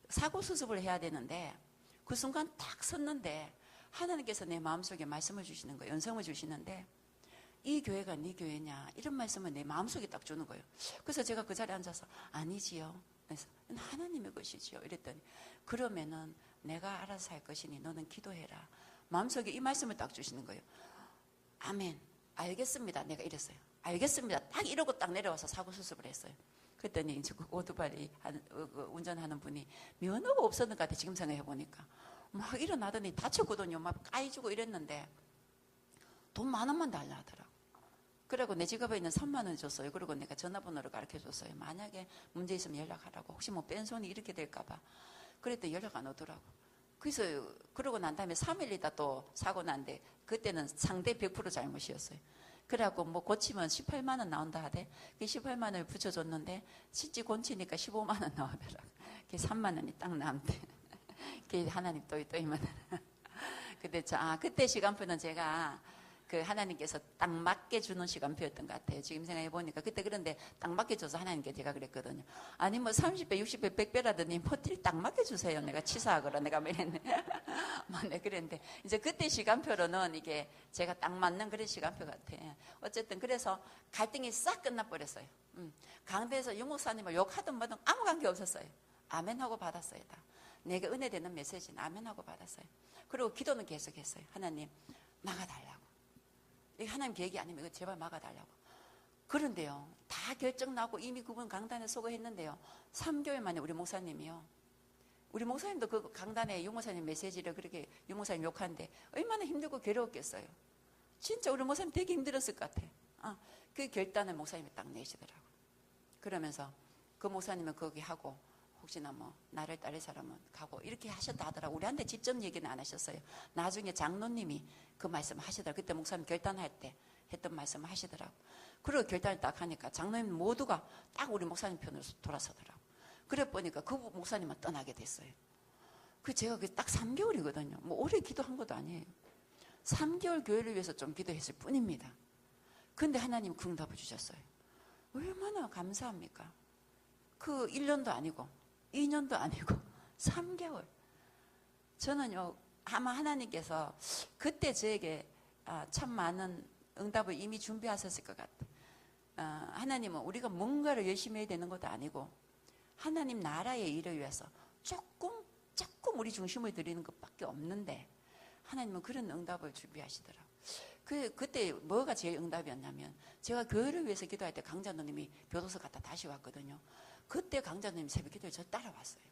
사고 수습을 해야 되는데 그 순간 딱 섰는데 하나님께서 내 마음속에 말씀을 주시는 거예요. 연성을 주시는데 이 교회가 네 교회냐 이런 말씀을 내 마음속에 딱 주는 거예요. 그래서 제가 그 자리에 앉아서 아니지요. 그래서 하나님의 것이지요. 이랬더니 그러면은 내가 알아서 할 것이니 너는 기도해라. 마음속에 이 말씀을 딱 주시는 거예요. 아멘. 알겠습니다. 내가 이랬어요. 알겠습니다. 딱 이러고 딱 내려와서 사고 수습을 했어요. 그랬더니 이제 오토바이 운전하는 분이 면허가 없었는 것 같아. 지금 생각해 보니까 막 일어나더니 다쳤거든요. 막 까이주고 이랬는데 돈 10,000원만 달라 하더라고. 그리고 내 지갑에 있는 30,000원 줬어요. 그리고 내가 전화번호를 가르쳐 줬어요. 만약에 문제 있으면 연락하라고. 혹시 뭐 뺀손이 이렇게 될까봐. 그랬더니 연락 안 오더라고. 그래서 그러고 난 다음에 3일 있다 또 사고 난데 그때는 상대 100% 잘못이었어요. 그래갖고 뭐 고치면 18만 원 나온다 하대. 그 18만 원을 붙여줬는데 실제 고치니까 15만 원 나오더라고. 그 3만 원이 딱 남대. 그 하나님 또 이만. 근데 그때 시간표는 제가 하나님께서 딱 맞게 주는 시간표였던 것 같아요. 지금 생각해 보니까 그때 그런데 딱 맞게 줘서 하나님께 제가 그랬거든요. 아니 뭐 30배, 60배, 100배라더니 뭐딜 딱 맞게 주세요. 내가 치사하거라 내가 그랬네. 네, 그랬는데 이제 그때 시간표로는 이게 제가 딱 맞는 그런 시간표 같아. 어쨌든 그래서 갈등이 싹 끝나버렸어요. 강대에서 유목사님을 욕하든 뭐든 아무 관계 없었어요. 아멘하고 받았어요. 다. 내가 은혜되는 메시지는 아멘하고 받았어요. 그리고 기도는 계속했어요. 하나님 막아달라고. 이게 하나님 계획이 아니면 이거 제발 막아달라고. 그런데요, 다 결정 나고 이미 그분 강단에 소거했는데요, 3개월 만에 우리 목사님이요. 우리 목사님도 그 강단에 유목사님 메시지를 그렇게 유목사님 욕하는데 얼마나 힘들고 괴로웠겠어요. 진짜 우리 목사님 되게 힘들었을 것 같아. 그 결단을 목사님이 딱 내시더라고. 그러면서 그 목사님은 거기 하고 혹시나 뭐 나를 따를 사람은 가고 이렇게 하셨다 하더라고. 우리한테 직접 얘기는 안 하셨어요. 나중에 장로님이 그 말씀 하시더라고. 그때 목사님 결단할 때 했던 말씀 하시더라고. 그리고 결단을 딱 하니까 장로님 모두가 딱 우리 목사님 편으로 돌아서더라고. 그래 보니까 그 목사님은 떠나게 됐어요. 제가 딱 3개월이거든요. 뭐 오래 기도한 것도 아니에요. 3개월 교회를 위해서 좀 기도했을 뿐입니다. 근데 하나님 그 응답을 주셨어요. 얼마나 감사합니까? 1년도 아니고 2년도 아니고 3개월. 저는요, 아마 하나님께서 그때 저에게 참 많은 응답을 이미 준비하셨을 것 같아요. 하나님은 우리가 뭔가를 열심히 해야 되는 것도 아니고 하나님 나라의 일을 위해서 조금 우리 중심을 들이는 것밖에 없는데 하나님은 그런 응답을 준비하시더라고요. 그때 뭐가 제일 응답이었냐면 제가 교회를 위해서 기도할 때 강자노님이 교도소 갔다 다시 왔거든요. 그때 강자노님 새벽 기도에 저 따라왔어요.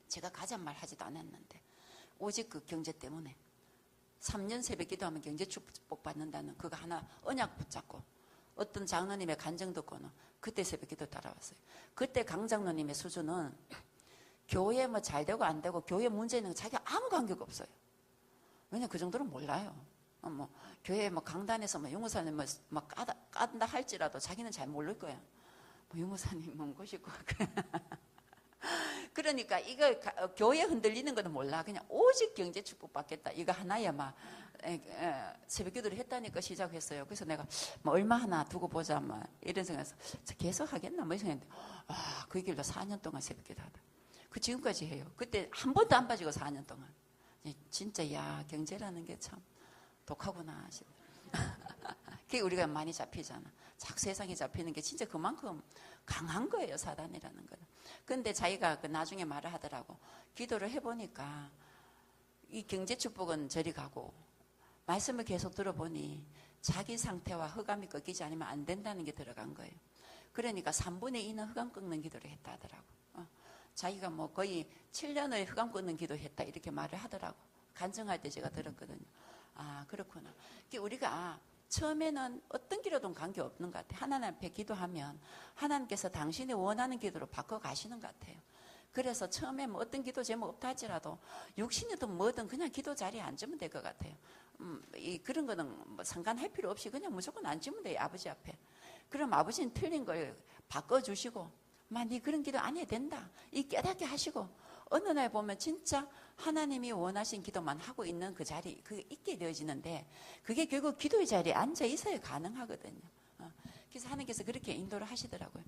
제가 가잔 말 하지도 않았는데 오직 그 경제 때문에 3년 새벽 기도하면 경제 축복 받는다는 그거 하나 언약 붙잡고 어떤 장로님의 간증 듣고는 그때 새벽 기도 따라왔어요. 그때 강장로님의 수준은 교회 뭐 잘 되고 안 되고 교회 문제 있는 거 자기가 아무 관계가 없어요. 왜냐면 그 정도는 몰라요. 뭐 교회 뭐 강단에서 뭐 유무사님 뭐 깐다 할지라도 자기는 잘 모를 거야. 뭐 유무사님 뭔 것이고 그러니까 이거 교회 흔들리는 거는 몰라. 그냥 오직 경제 축복 받겠다. 이거 하나야 막 새벽 기도를 했다니까 시작했어요. 그래서 내가 뭐 얼마 하나 두고 보자 막 이런 생각해서 계속 하겠나 뭐 생각했는데 그 길로 4년 동안 새벽 기도 하다. 그 지금까지 해요. 그때 한 번도 안 빠지고 4년 동안. 진짜 야 경제라는 게 참 독하구나. 그게 우리가 많이 잡히잖아. 자꾸 세상에 잡히는 게 진짜 그만큼 강한 거예요. 사단이라는 거는. 근데 자기가 나중에 말을 하더라고. 기도를 해보니까 이 경제 축복은 저리 가고 말씀을 계속 들어보니 자기 상태와 흑암이 꺾이지 않으면 안 된다는 게 들어간 거예요. 그러니까 3분의 2는 흑암 꺾는 기도를 했다 하더라고. 자기가 뭐 거의 7년을 흑암 꺾는 기도했다 이렇게 말을 하더라고. 간증할 때 제가 들었거든요. 그렇구나. 우리가 처음에는 어떤 기도든 관계없는 것 같아요. 하나님 앞에 기도하면 하나님께서 당신이 원하는 기도로 바꿔가시는 것 같아요. 그래서 처음에 뭐 어떤 기도 제목 없다 할지라도 육신이든 뭐든 그냥 기도 자리에 앉으면 될 것 같아요. 그런 거는 뭐 상관할 필요 없이 그냥 무조건 앉으면 돼요. 아버지 앞에. 그럼 아버지는 틀린 걸 바꿔주시고 네 그런 기도 안 해도 된다. 이 깨닫게 하시고 어느 날 보면 진짜 하나님이 원하신 기도만 하고 있는 그 자리 그게 있게 되어지는데 그게 결국 기도의 자리에 앉아 있어야 가능하거든요. 그래서 하나님께서 그렇게 인도를 하시더라고요.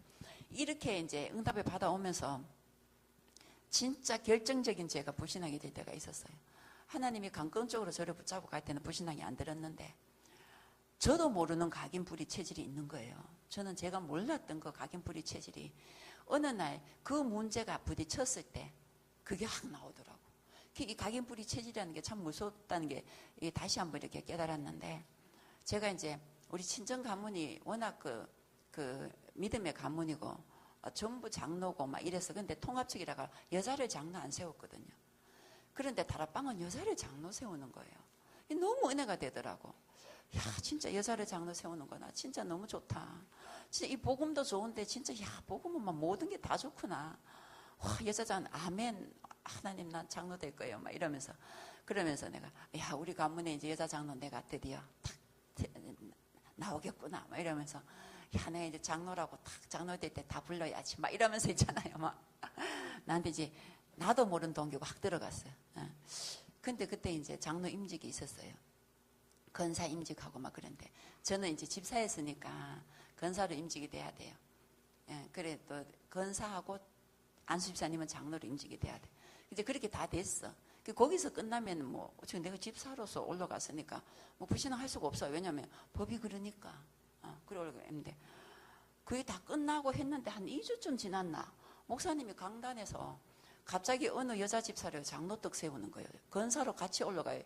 이렇게 이제 응답을 받아오면서 진짜 결정적인 제가 불신하게 될 때가 있었어요. 하나님이 강권적으로 저를 붙잡고 갈 때는 불신앙이 안 들었는데 저도 모르는 각인불이 체질이 있는 거예요. 저는 제가 몰랐던 그 각인불이 체질이 어느 날 그 문제가 부딪혔을 때 그게 확 나오더라고. 이 각인불이 체질이라는 게 참 무섭다는 게 다시 한번 이렇게 깨달았는데 제가 이제 우리 친정 가문이 워낙 그 믿음의 가문이고 전부 장로고 막 이래서 근데 통합측이라가 여자를 장로 안 세웠거든요. 그런데 다락방은 여자를 장로 세우는 거예요. 너무 은혜가 되더라고. 야 진짜 여자를 장로 세우는 거나 진짜 너무 좋다. 진짜 이 복음도 좋은데 진짜 야 복음은 막 모든 게 다 좋구나. 와 여자장 아멘 하나님 난 장로 될 거예요 막 이러면서 그러면서 내가 야 우리 가문에 이제 여자 장로 내가 드디어 탁 나오겠구나 막 이러면서 야 내가 이제 장로라고 탁 장로 될 때 다 불러야지 막 이러면서 있잖아요. 막 나한테 이제 나도 모르는 동기가 확 들어갔어요. 근데 그때 이제 장로 임직이 있었어요. 건사 임직하고 막 그런데 저는 이제 집사였으니까 건사로 임직이 돼야 돼요. 예, 그래 또 건사하고 안수 집사님은 장로로 임직이 돼야 돼. 이제 그렇게 다 됐어. 거기서 끝나면 뭐 지금 내가 집사로서 올라갔으니까 뭐 불신앙 할 수가 없어요. 왜냐하면 법이 그러니까. 그래 올라갔는데 그게 다 끝나고 했는데 한 2주쯤 지났나 목사님이 강단에서 갑자기 어느 여자 집사를 장로떡 세우는 거예요. 건사로 같이 올라가요.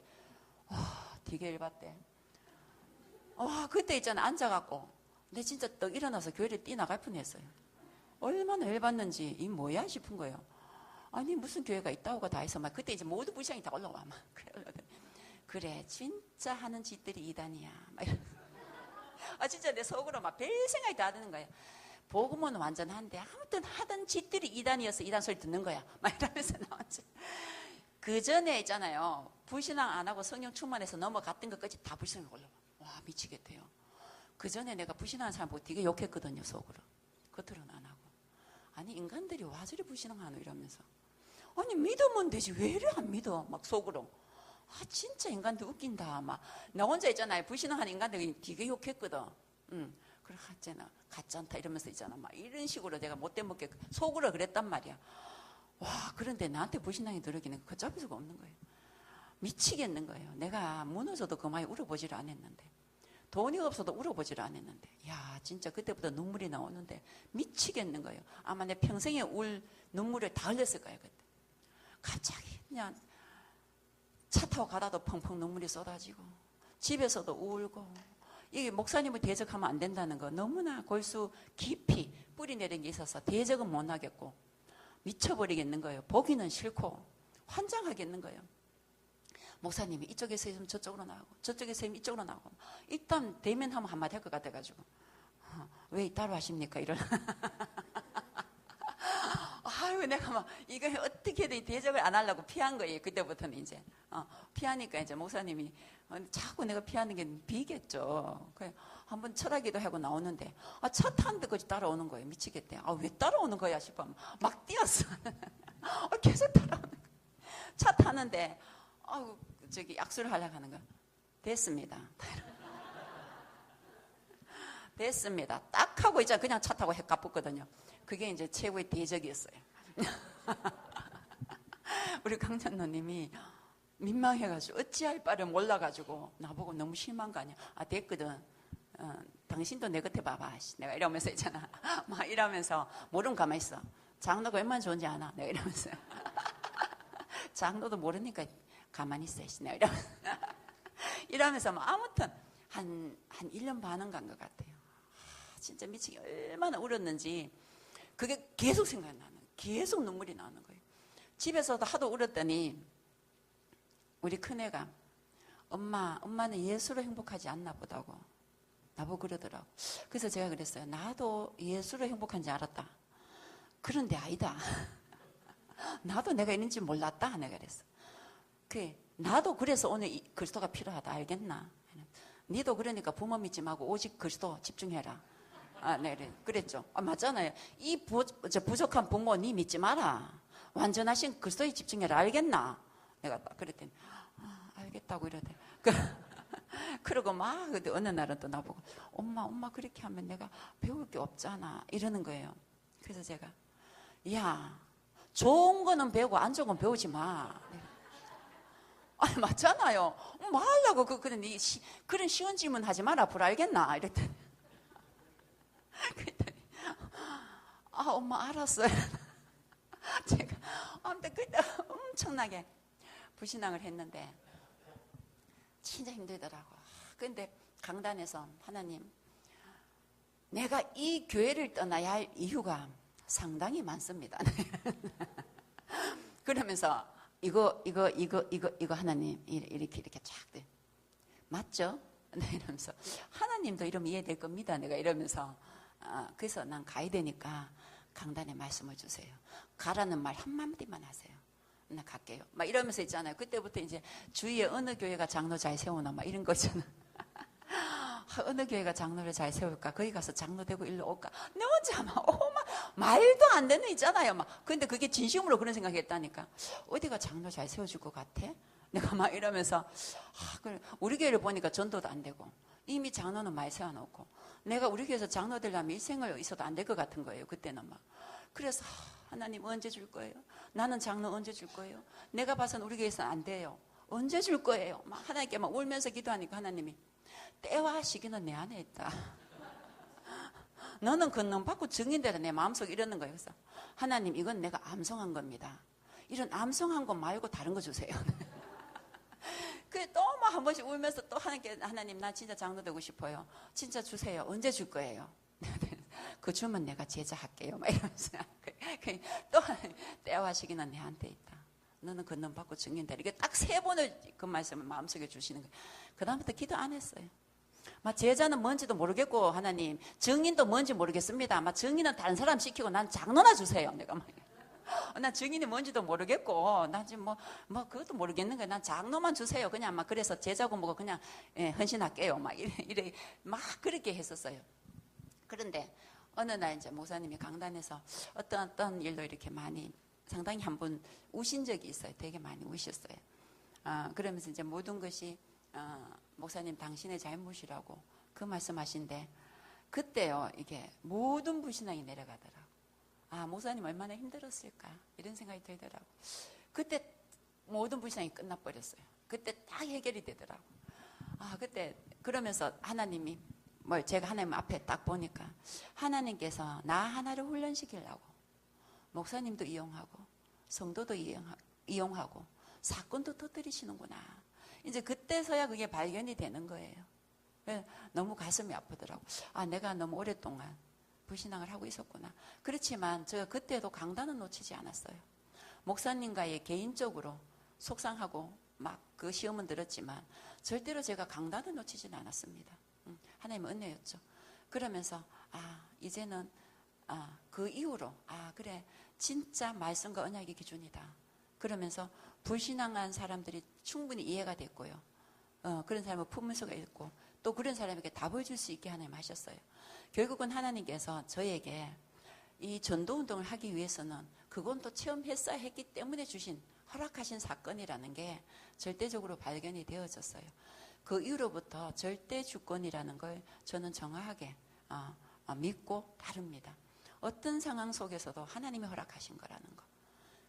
와 되게 열받대. 와 그때 있잖아 앉아갖고 근데 진짜 떡 일어나서 교회를 뛰나갈 뻔했어요. 얼마나 열받는지 이 뭐야 싶은 거예요. 아니 무슨 교회가 있다고가 다 해서 막 그때 이제 모두 불신앙이 다 올라와 막 그래 진짜 하는 짓들이 이단이야 막 진짜 내 속으로 막 별 생각이 다 드는 거예요. 복음은 완전한데 아무튼 하던 짓들이 이단이어서 이단 소리 듣는 거야 막 이러면서 나왔지. 그 전에 있잖아요 불신앙 안 하고 성령 충만해서 넘어갔던 것까지 다 불신앙이 올라와. 와 미치겠대요. 그 전에 내가 불신하는 사람 보고 되게 욕했거든요 속으로. 겉으로는 안 하고. 아니 인간들이 와 저리 불신앙하노 이러면서 아니 믿으면 되지 왜 이래 안 믿어 막 속으로. 진짜 인간들 웃긴다 막 나 혼자 있잖아요 불신앙하는 인간들이 되게 욕했거든. 그래 하잖아 가짜다 이러면서 있잖아 막 이런 식으로 내가 못돼 먹게 속으로 그랬단 말이야. 와 그런데 나한테 불신앙이 들어오기는 걷잡을 수가 없는 거예요. 미치겠는 거예요. 내가 무너져도 그만이 울어보지를 않았는데 돈이 없어도 울어보지를 않았는데 야 진짜 그때부터 눈물이 나오는데 미치겠는 거예요. 아마 내 평생에 울 눈물을 다 흘렸을 거예요. 그때 갑자기 그냥 차 타고 가다도 펑펑 눈물이 쏟아지고 집에서도 울고 이게 목사님을 대적하면 안 된다는 거 너무나 골수 깊이 뿌리 내린 게 있어서 대적은 못 하겠고 미쳐버리겠는 거예요. 보기는 싫고 환장하겠는 거예요. 목사님이 이쪽에서 있으면 저쪽으로 나가고 저쪽에서 있으면 이쪽으로 나가고 일단 대면하면 한마디 할 것 같아가지고 왜 따로 하십니까 이런 아유 내가 막 이거 어떻게든 대적을 안 하려고 피한 거예요. 그때부터는 이제 피하니까 이제 목사님이 자꾸 내가 피하는 게 비겠죠. 그래 한번 철학기도 하고 나오는데 차 타는 데까지 따라오는 거예요. 미치겠대. 왜 따라오는 거야 싶어 막 뛰었어. 계속 따라오는 거야. 차 타는데 저기 약수를 하려고 하는 거야. 됐습니다. 됐습니다. 딱 하고 이제 그냥 차 타고 가봤거든요. 그게 이제 최고의 대적이었어요. 우리 강찬노님이 민망해가지고 어찌할 바를 몰라가지고 나보고 너무 실망한 거 아니야. 됐거든. 당신도 내 곁에 봐봐. 내가 이러면서 있잖아. 막 이러면서 모르면 가만히 있어. 장로가 얼마나 좋은지 아나. 내가 이러면서 장로도 모르니까 가만히 있어. 내가 이러면서 막 아무튼 한 1년 반은 간 것 같아요. 진짜 미치게 얼마나 울었는지 그게 계속 생각나는 거예요. 계속 눈물이 나는 거예요. 집에서도 하도 울었더니 우리 큰애가 엄마는 예수로 행복하지 않나 보다고. 나보고 그러더라고. 그래서 제가 그랬어요. 나도 예수로 행복한 줄 알았다. 그런데 아니다. 나도 내가 있는지 몰랐다. 내가 그랬어. 나도 그래서 오늘 그리스도가 필요하다. 알겠나? 니도 그러니까 부모 믿지 말고 오직 그리스도 집중해라. 네, 그랬죠. 맞잖아요. 이 부족한 부모 니 믿지 마라. 완전하신 그리스도에 집중해라. 알겠나? 내가 딱 그랬더니 알겠다고 이러대. 그러고 막 어느 날은 또 나보고 엄마 그렇게 하면 내가 배울 게 없잖아 이러는 거예요. 그래서 제가 야, 좋은 거는 배우고 안 좋은 건 배우지 마. 아니 맞잖아요. 뭐 하려고 그런 쉬운 질문 하지 마라. 앞으로 알겠나? 이랬더니 그랬더니 엄마 알았어요. 제가 아무튼 그때 엄청나게 불신앙을 했는데 진짜 힘들더라고. 근데 강단에서 하나님, 내가 이 교회를 떠나야 할 이유가 상당히 많습니다. 그러면서 이거 하나님 이렇게 쫙 돼. 맞죠? 이러면서 하나님도 이러면 이해될 겁니다. 내가 이러면서 그래서 난 가야 되니까 강단에 말씀을 주세요. 가라는 말 한마디만 하세요. 나 갈게요. 막 이러면서 있잖아요. 그때부터 이제 주위에 어느 교회가 장로 잘 세우나 막 이런 거 있잖아. 어느 교회가 장로를 잘 세울까? 거기 가서 장로 되고 일로 올까? 내 혼자 막 말도 안 되는 있잖아요. 막 근데 그게 진심으로 그런 생각했다니까. 어디가 장로 잘 세워줄 것 같아? 내가 막 이러면서 그래. 우리 교회를 보니까 전도도 안 되고 이미 장로는 많이 세워놓고 내가 우리 교회에서 장로 되려면 일생을 있어도 안 될 것 같은 거예요. 그때는 막. 그래서 하나님 언제 줄 거예요? 나는 장로 언제 줄 거예요? 내가 봐서는 우리 교회에서는 안 돼요. 언제 줄 거예요? 막 하나님께 막 울면서 기도하니까 하나님이 때와 시기는 내 안에 있다. 너는 권능 받고 증인대로 내 마음속에 이러는 거예요. 그래서 하나님 이건 내가 암송한 겁니다. 이런 암송한 거 말고 다른 거 주세요. 또 막 한 번씩 울면서 또 하나님 나 진짜 장로 되고 싶어요. 진짜 주세요. 언제 줄 거예요? 그 주면 내가 제자할게요. 막 이러면서 또 때와 시기는 내한테 있다. 너는 권능 받고 증인대로. 이게 딱 3번을 그 말씀을 마음속에 주시는 거예요. 그 다음부터 기도 안 했어요. 막 제자는 뭔지도 모르겠고 하나님 증인도 뭔지 모르겠습니다. 막 증인은 다른 사람 시키고 난 장로나 주세요. 내가 막 난 증인이 뭔지도 모르겠고 난 지금 뭐 그것도 모르겠는 거야. 난 장로만 주세요. 그냥 막 그래서 제자고 뭐고 그냥 헌신할게요. 막 이래 막 그렇게 했었어요. 그런데 어느 날 이제 목사님이 강단에서 어떤 일로 이렇게 많이 상당히 한 번 우신 적이 있어요. 되게 많이 우셨어요. 그러면서 이제 모든 것이 목사님 당신의 잘못이라고 그 말씀하신데 그때요 이게 모든 불신앙이 내려가더라고. 목사님 얼마나 힘들었을까 이런 생각이 들더라고. 그때 모든 불신앙이 끝나버렸어요. 그때 딱 해결이 되더라고. 그때 그러면서 하나님이 제가 하나님 앞에 딱 보니까 하나님께서 나 하나를 훈련시키려고 목사님도 이용하고 성도도 이용하고 사건도 터뜨리시는구나. 이제 그때서야 그게 발견이 되는 거예요. 너무 가슴이 아프더라고. 내가 너무 오랫동안 불신앙을 하고 있었구나. 그렇지만 제가 그때도 강단은 놓치지 않았어요. 목사님과의 개인적으로 속상하고 막 그 시험은 들었지만 절대로 제가 강단을 놓치지는 않았습니다. 하나님의 은혜였죠. 그러면서 이제는 그 이후로 그래 진짜 말씀과 언약의 기준이다. 그러면서 불신앙한 사람들이 충분히 이해가 됐고요. 그런 사람을 품을 수가 있고 또 그런 사람에게 답을 줄 수 있게 하나님 하셨어요. 결국은 하나님께서 저에게 이 전도운동을 하기 위해서는 그건 또 체험했어야 했기 때문에 주신 허락하신 사건이라는 게 절대적으로 발견이 되어졌어요. 그 이후로부터 절대 주권이라는 걸 저는 정확하게 믿고 다룹니다. 어떤 상황 속에서도 하나님이 허락하신 거라는 거.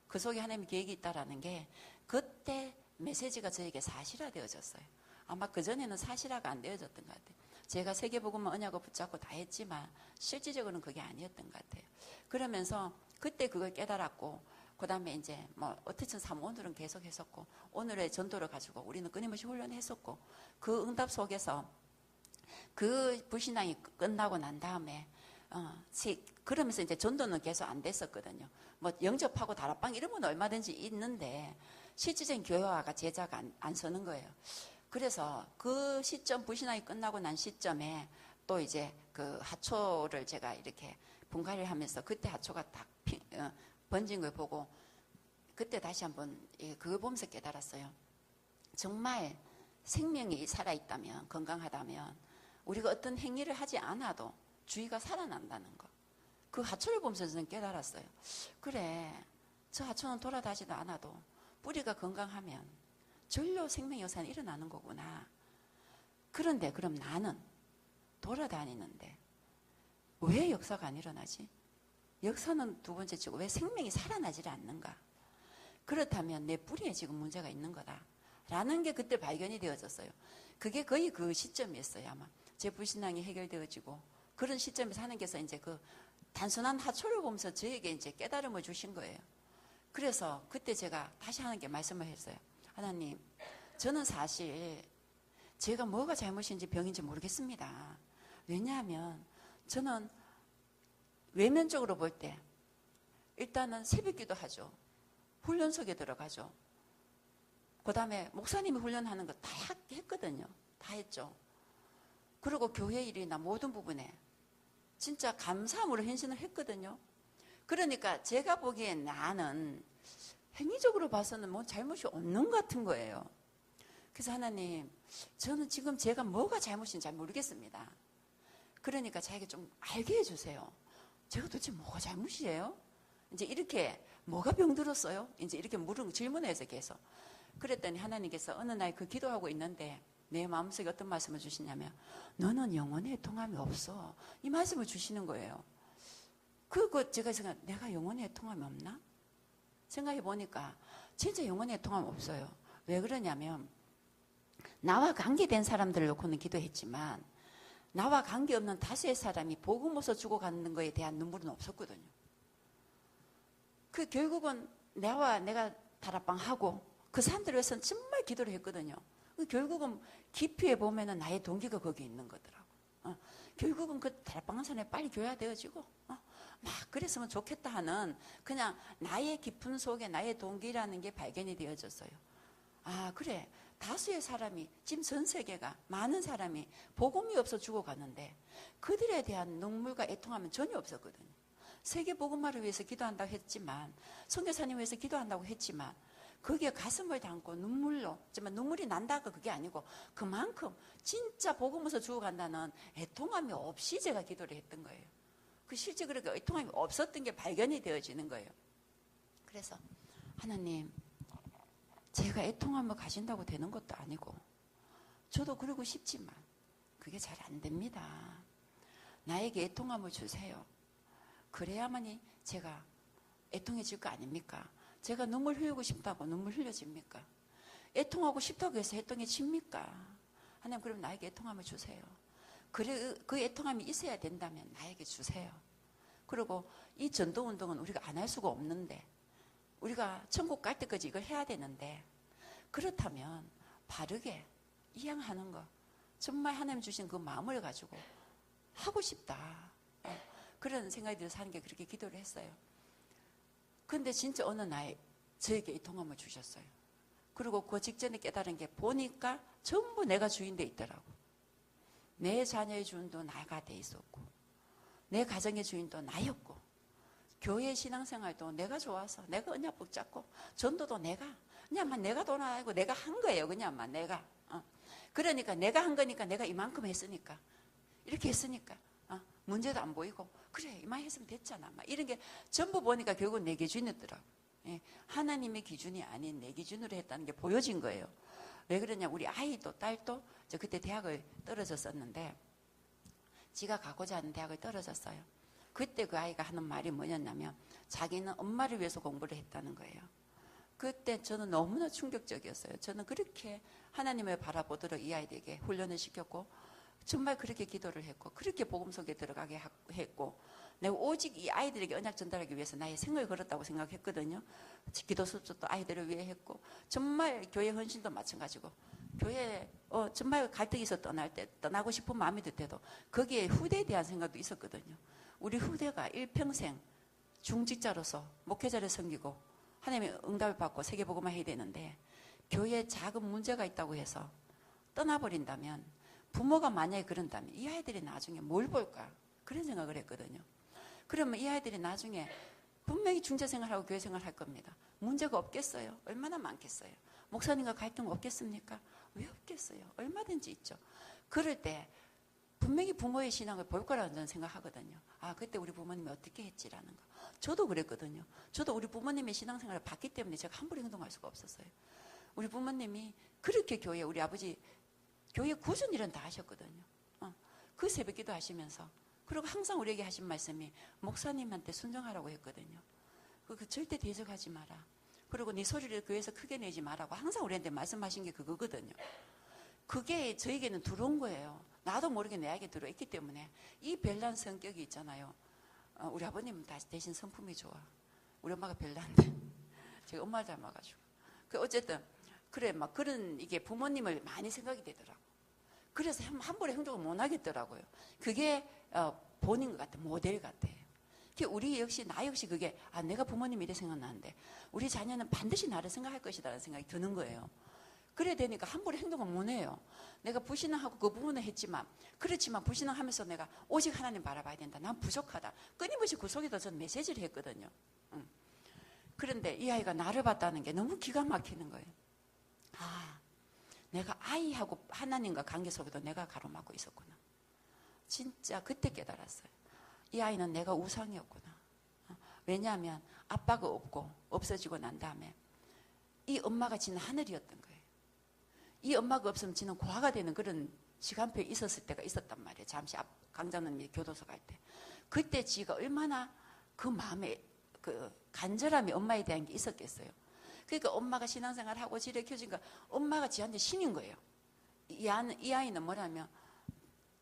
그 속에 하나님의 계획이 있다라는 게 그때 메시지가 저에게 사실화되어졌어요. 아마 그전에는 사실화가 안 되어졌던 것 같아요. 제가 세계복음만 언약을 붙잡고 다 했지만 실질적으로는 그게 아니었던 것 같아요. 그러면서 그때 그걸 깨달았고 그 다음에 이제 어쨌든 오늘은 계속 했었고 오늘의 전도를 가지고 우리는 끊임없이 훈련했었고 그 응답 속에서 그 불신앙이 끝나고 난 다음에 그러면서 이제 전도는 계속 안 됐었거든요. 영접하고 다락방 이런 건 얼마든지 있는데 실질적인 교회화가 제자가 안 서는 거예요. 그래서 그 시점 불신앙이 끝나고 난 시점에 또 이제 그 하초를 제가 이렇게 분갈이를 하면서 그때 하초가 딱 번진 걸 보고 그때 다시 한번 그걸 보면서 깨달았어요. 정말 생명이 살아있다면, 건강하다면 우리가 어떤 행위를 하지 않아도 주의가 살아난다는 거. 그 하초를 보면서 저는 깨달았어요. 그래, 저 하초는 돌아다니지도 않아도 뿌리가 건강하면 절로 생명 역사는 일어나는 거구나. 그런데 그럼 나는 돌아다니는데 왜 역사가 안 일어나지? 역사는 두 번째 치고 왜 생명이 살아나지 않는가? 그렇다면 내 뿌리에 지금 문제가 있는 거다. 라는 게 그때 발견이 되어졌어요. 그게 거의 그 시점이었어요. 아마 제 불신앙이 해결되어지고 그런 시점에서 하나님께서 이제 그 단순한 하초를 보면서 저에게 이제 깨달음을 주신 거예요. 그래서 그때 제가 다시 하나님께 말씀을 했어요. 하나님, 저는 사실 제가 뭐가 잘못인지 병인지 모르겠습니다. 왜냐하면 저는 외면적으로 볼 때 일단은 새벽기도 하죠. 훈련석에 들어가죠. 그 다음에 목사님이 훈련하는 거 다 했거든요. 다 했죠. 그리고 교회 일이나 모든 부분에 진짜 감사함으로 헌신을 했거든요. 그러니까 제가 보기엔 나는 행위적으로 봐서는 뭐 잘못이 없는 것 같은 거예요. 그래서 하나님, 저는 지금 제가 뭐가 잘못인지 잘 모르겠습니다. 그러니까 자기가 좀 알게 해주세요. 제가 도대체 뭐가 잘못이에요? 이제 이렇게 뭐가 병들었어요? 이제 이렇게 질문해서 계속. 그랬더니 하나님께서 어느 날 그 기도하고 있는데 내 마음속에 어떤 말씀을 주시냐면 너는 영혼의 통함이 없어. 이 말씀을 주시는 거예요. 그거 제가 생각 내가 영혼의 통함이 없나? 생각해 보니까 진짜 영혼의 통함이 없어요. 왜 그러냐면 나와 관계된 사람들을 놓고는 기도했지만 나와 관계없는 다수의 사람이 복음으로서 죽어가는 거에 대한 눈물은 없었거든요. 그 결국은 내가 다락방하고 그 사람들을 위해서는 정말 기도를 했거든요. 결국은 깊이에 보면은 나의 동기가 거기 있는 거더라고. 결국은 그 다락방한 사람이 빨리 교회화되어지고 막 그랬으면 좋겠다 하는 그냥 나의 깊은 속에 나의 동기라는 게 발견이 되어졌어요. 아 그래, 다수의 사람이 지금 전 세계가 많은 사람이 복음이 없어 죽어가는데 그들에 대한 눈물과 애통함은 전혀 없었거든요. 세계 복음화를 위해서 기도한다고 했지만 선교사님 위해서 기도한다고 했지만 거기에 가슴을 담고 눈물로, 하지만 눈물이 난다가 그게 아니고 그만큼 진짜 복음에서 죽어간다는 애통함이 없이 제가 기도를 했던 거예요. 그 실제 그렇게 애통함이 없었던 게 발견이 되어지는 거예요. 그래서 하나님, 제가 애통함을 가진다고 되는 것도 아니고 저도 그러고 싶지만 그게 잘 안 됩니다. 나에게 애통함을 주세요. 그래야만이 제가 애통해질 거 아닙니까? 제가 눈물 흘리고 싶다고 눈물 흘려집니까? 애통하고 싶다고 해서 애통해집니까? 하나님, 그럼 나에게 애통함을 주세요. 그래, 그 애통함이 있어야 된다면 나에게 주세요. 그리고 이 전도운동은 우리가 안 할 수가 없는데 우리가 천국 갈 때까지 이걸 해야 되는데 그렇다면 바르게 이양하는 거 정말 하나님 주신 그 마음을 가지고 하고 싶다. 그런 생각이 들어서 하는 게 그렇게 기도를 했어요. 근데 진짜 어느 날 저에게 이 통함을 주셨어요. 그리고 그 직전에 깨달은 게 보니까 전부 내가 주인 돼 있더라고. 내 자녀의 주인도 나가 돼 있었고 내 가정의 주인도 나였고 교회 신앙생활도 내가 좋아서 내가 언약 붙잡고 전도도 그냥만 내가 돈 안 하고 내가 한 거예요. 그냥만 내가. 그러니까 내가 한 거니까 내가 이만큼 했으니까 이렇게 했으니까 문제도 안 보이고 그래 이만 했으면 됐잖아. 막 이런 게 전부 보니까 결국 내 기준이었더라고. 예, 하나님의 기준이 아닌 내 기준으로 했다는 게 보여진 거예요. 왜 그러냐, 우리 아이도 딸도 저 그때 대학을 떨어졌었는데 지가 가고자 하는 대학을 떨어졌어요. 그때 그 아이가 하는 말이 뭐였냐면 자기는 엄마를 위해서 공부를 했다는 거예요. 그때 저는 너무나 충격적이었어요. 저는 그렇게 하나님을 바라보도록 이 아이들에게 훈련을 시켰고 정말 그렇게 기도를 했고 그렇게 복음 속에 들어가게 했고 내가 오직 이 아이들에게 언약 전달하기 위해서 나의 생을 걸었다고 생각했거든요. 기도 수업도 아이들을 위해 했고 정말 교회 헌신도 마찬가지고 교회 정말 갈등이 있어 떠나고 싶은 마음이 들 때도 거기에 후대에 대한 생각도 있었거든요. 우리 후대가 일평생 중직자로서 목회자를 섬기고 하나님의 응답을 받고 세계복음화 해야 되는데 교회에 작은 문제가 있다고 해서 떠나버린다면 부모가 만약에 그런다면 이 아이들이 나중에 뭘 볼까? 그런 생각을 했거든요. 그러면 이 아이들이 나중에 분명히 중재생활하고 교회생활 할 겁니다. 문제가 없겠어요? 얼마나 많겠어요? 목사님과 갈등 없겠습니까? 왜 없겠어요? 얼마든지 있죠. 그럴 때 분명히 부모의 신앙을 볼 거라는 저는 생각하거든요. 아, 그때 우리 부모님이 어떻게 했지라는 거. 저도 그랬거든요. 저도 우리 부모님의 신앙생활을 봤기 때문에 제가 함부로 행동할 수가 없었어요. 우리 부모님이 그렇게 교회, 우리 아버지 교회 굳은 일은 다 하셨거든요. 그 새벽기도 하시면서, 그리고 항상 우리에게 하신 말씀이 목사님한테 순종하라고 했거든요. 그 절대 대적하지 마라. 그리고 네 소리를 교회에서 크게 내지 마라고 항상 우리한테 말씀하신 게 그거거든요. 그게 저에게는 들어온 거예요. 나도 모르게 내에게 들어있기 때문에. 이 별난 성격이 있잖아요. 우리 아버님은 대신 성품이 좋아. 우리 엄마가 별난데 제가 엄마를 닮아가지고. 어쨌든 그래, 막 그런, 이게 부모님을 많이 생각이 되더라고. 그래서 함부로 행동을 못 하겠더라고요. 그게 본인 것 같아, 모델 같아요. 우리 역시, 나 역시 그게, 아, 내가 부모님 이래 생각나는데 우리 자녀는 반드시 나를 생각할 것이다 라는 생각이 드는 거예요. 그래야 되니까 함부로 행동을 못 해요. 내가 불신앙하고 그 부분은 했지만, 그렇지만 불신앙하면서 내가 오직 하나님 바라봐야 된다. 난 부족하다. 끊임없이 그 속에서 전 메시지를 했거든요. 그런데 이 아이가 나를 봤다는 게 너무 기가 막히는 거예요. 아, 내가 아이하고 하나님과 관계 속에도 내가 가로막고 있었구나. 진짜 그때 깨달았어요. 이 아이는 내가 우상이었구나. 왜냐하면 아빠가 없고 없어지고 난 다음에 이 엄마가 지는 하늘이었던 거예요. 이 엄마가 없으면 지는 고아가 되는 그런 시간표에 있었을 때가 있었단 말이에요. 잠시 강자님이 교도소 갈 때. 그때 지가 얼마나 그 마음에 그 간절함이 엄마에 대한 게 있었겠어요. 그러니까 엄마가 신앙생활하고 지를 켜주니까 엄마가 지한테 신인 거예요. 이 아이는 뭐냐면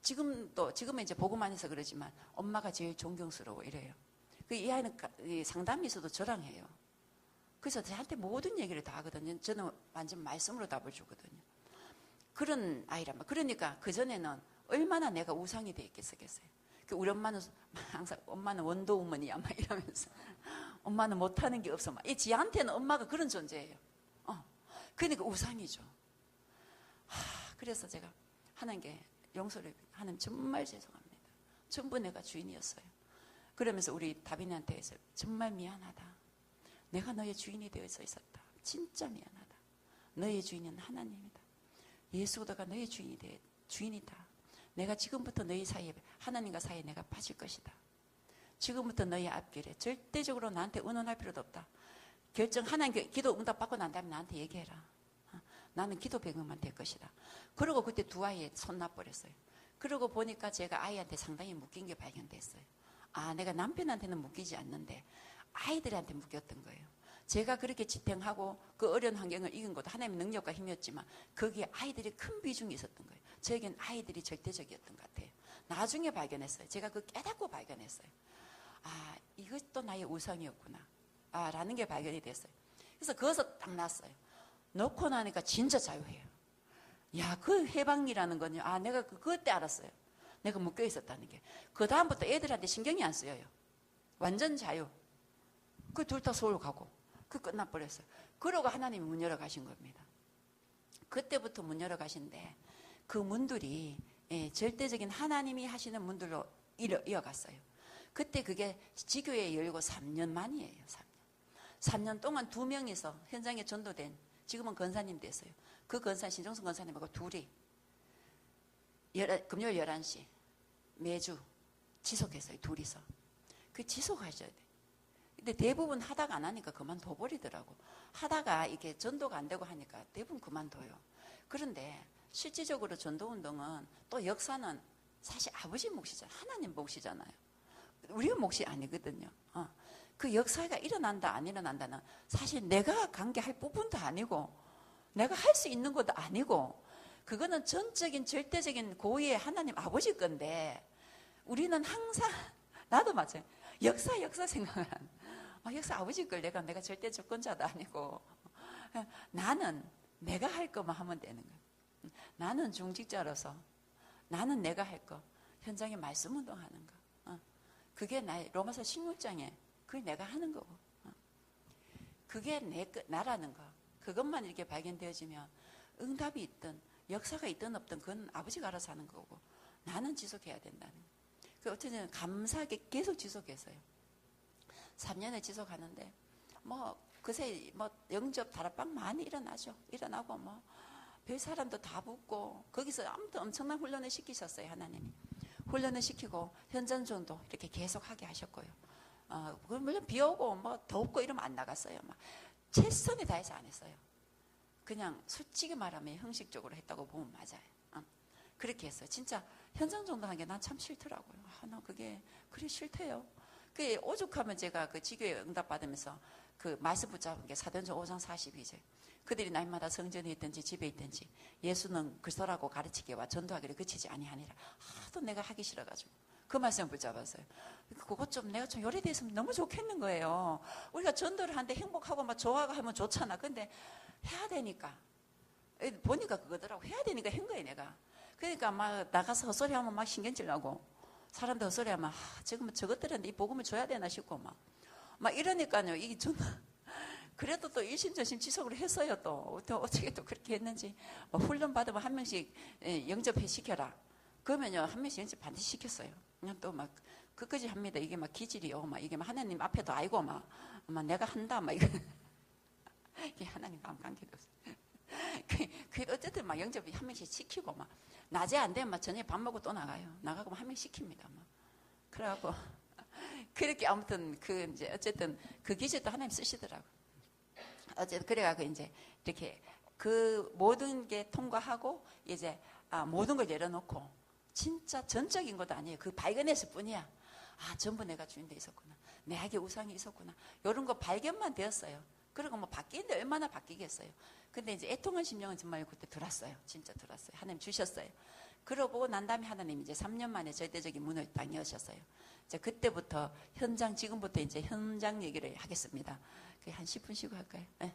지금은 이제 보고만 해서 그러지만 엄마가 제일 존경스러워 이래요. 이 아이는 상담이 있어도 저랑 해요. 그래서 저한테 모든 얘기를 다 하거든요. 저는 완전 말씀으로 답을 주거든요. 그런 아이란 말이에요. 그러니까 그전에는 얼마나 내가 우상이 돼 있겠어요. 우리 엄마는 항상 엄마는 원더우먼이야 막 이러면서 엄마는 못하는 게 없어 막. 지한테는 엄마가 그런 존재예요. 그러니까 우상이죠. 그래서 제가 하나님께 용서를, 하나님 정말 죄송합니다. 전부 내가 주인이었어요. 그러면서 우리 다빈이한테 정말 미안하다. 내가 너의 주인이 되어서 있었다. 진짜 미안하다. 너의 주인은 하나님이다. 예수가 너의 주인이다. 내가 지금부터 너희 사이에, 하나님과 사이에 내가 빠질 것이다. 지금부터 너희 앞길에 절대적으로 나한테 의논할 필요도 없다. 결정, 하나님 기도 응답 받고 난 다음에 나한테 얘기해라. 나는 기도 배경만 될 것이다. 그러고 그때 두 아이에 손 놔버렸어요. 그러고 보니까 제가 아이한테 상당히 묶인 게 발견됐어요. 아, 내가 남편한테는 묶이지 않는데 아이들한테 묶였던 거예요. 제가 그렇게 지탱하고 그 어려운 환경을 이긴 것도 하나님의 능력과 힘이었지만 거기에 아이들이 큰 비중이 있었던 거예요. 저에겐 아이들이 절대적이었던 것 같아요. 나중에 발견했어요. 제가 그 깨닫고 발견했어요. 아, 이것도 나의 우상이었구나. 라는 게 발견이 됐어요. 그래서 거기서 딱 났어요. 넣고 나니까 진짜 자유해요. 야, 그 해방이라는 건요. 내가 그때 알았어요. 내가 묶여 있었다는 게. 그 다음부터 애들한테 신경이 안 쓰여요. 완전 자유. 그 둘 다 서울 가고. 끝나버렸어요. 그러고 하나님이 문 열어 가신 겁니다. 그때부터 문 열어 가신데 그 문들이 절대적인 하나님이 하시는 문들로 이어갔어요. 그때 그게 지교에 열고 3년 만이에요. 3년 동안 2명이서 현장에 전도된, 지금은 권사님 됐어요. 그 권사, 신정순 권사님하고 둘이 금요일 11시 매주 지속했어요. 둘이서. 그 지속하셔야 돼. 근데 대부분 하다가 안 하니까 그만둬버리더라고. 하다가 이게 전도가 안 되고 하니까 대부분 그만둬요. 그런데 실질적으로 전도운동은 또 역사는 사실 아버지 몫이잖아요. 하나님 몫이잖아요. 우리가 몫이 아니거든요. 그 역사가 일어난다 안 일어난다는 사실 내가 관계할 부분도 아니고 내가 할 수 있는 것도 아니고 그거는 전적인 절대적인 고유의 하나님 아버지 건데 우리는 항상 나도 마찬가지예요. 역사 생각을 하는 역사 아버지 걸 내가 절대 주권자도 아니고 나는 내가 할 것만 하면 되는 거예요. 나는 중직자로서 나는 내가 할 거 현장에 말씀 운동하는 거 그게 나의 로마서 16장에 그게 내가 하는 거고 그게 나라는 거 그것만 이렇게 발견되어지면 응답이 있든 역사가 있든 없든 그건 아버지가 알아서 하는 거고 나는 지속해야 된다는. 그 어쨌든 감사하게 계속 지속했어요. 3년을 지속하는데 그새 영접 다락방 많이 일어나죠. 일어나고 별 사람도 다 붙고 거기서 아무튼 엄청난 훈련을 시키셨어요. 하나님이 훈련을 시키고 현장전도 이렇게 계속 하게 하셨고요. 물론 비 오고 덥고 이러면 안 나갔어요. 최선을 다해서 안 했어요. 그냥 솔직히 말하면 형식적으로 했다고 보면 맞아요. 그렇게 했어요. 진짜 현장 전도하는 게 난 참 싫더라고요. 나 그게 그래 싫대요. 그 오죽하면 제가 그 지교회 응답 받으면서 그 말씀 붙잡은 게 사도행전 5장 42절. 그들이 날마다 성전에 있든지 집에 있든지 예수는 그리스도라고 가르치기와 전도하기를 그치지 아니하니라. 하도 내가 하기 싫어가지고 그 말씀 붙잡았어요. 그것 좀 내가 좀 요리됐으면 너무 좋겠는 거예요. 우리가 전도를 하는데 행복하고 좋아하고 하면 좋잖아. 근데 해야 되니까 보니까 그거더라고. 해야 되니까 한 거예요 내가. 그러니까 나가서 헛소리하면 신경질 나고 사람들 헛소리하면 지금 저것들한테 이 복음을 줘야 되나 싶고 막 이러니까요. 이게 좀 그래도 또 일심전심 지속을 했어요. 또 어떻게 또 그렇게 했는지 훈련 받으면 한 명씩 영접해 시켜라. 그러면요 한 명씩 영접 반드시 시켰어요. 그냥 또 끝까지 합니다. 이게 기질이요. 이게 하나님 앞에도 알고 내가 한다 이게 하나님 아무 관계도 없어요. 그 어쨌든 영접이 한 명씩 시키고 낮에 안 되면 저녁에 밥 먹고 또 나가요. 나가고 한 명씩 시킵니다. 그래갖고 그렇게 아무튼 이제 어쨌든 그 기질도 하나님 쓰시더라고. 어쨌든 그래갖고 이제 이렇게 그 모든 게 통과하고 이제 모든 걸 열어놓고 진짜 전적인 것도 아니에요. 그 발견했을 뿐이야. 전부 내가 주인데 있었구나. 내에게 우상이 있었구나. 이런 거 발견만 되었어요. 그리고 바뀌는데 얼마나 바뀌겠어요. 근데 이제 애통한 심령은 정말 그때 들었어요. 진짜 들었어요. 하나님 주셨어요. 그러고 난 다음에 하나님 이제 3년 만에 절대적인 문을 딱 여셨어요. 이제 그때부터 지금부터 이제 현장 얘기를 하겠습니다. 한 10분 쉬고 할까요? 네.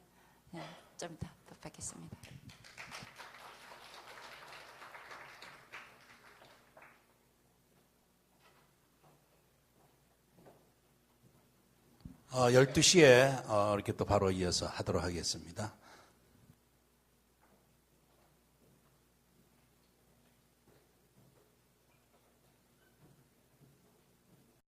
좀 이따 또 뵙겠습니다. 12시에 이렇게 또 바로 이어서 하도록 하겠습니다.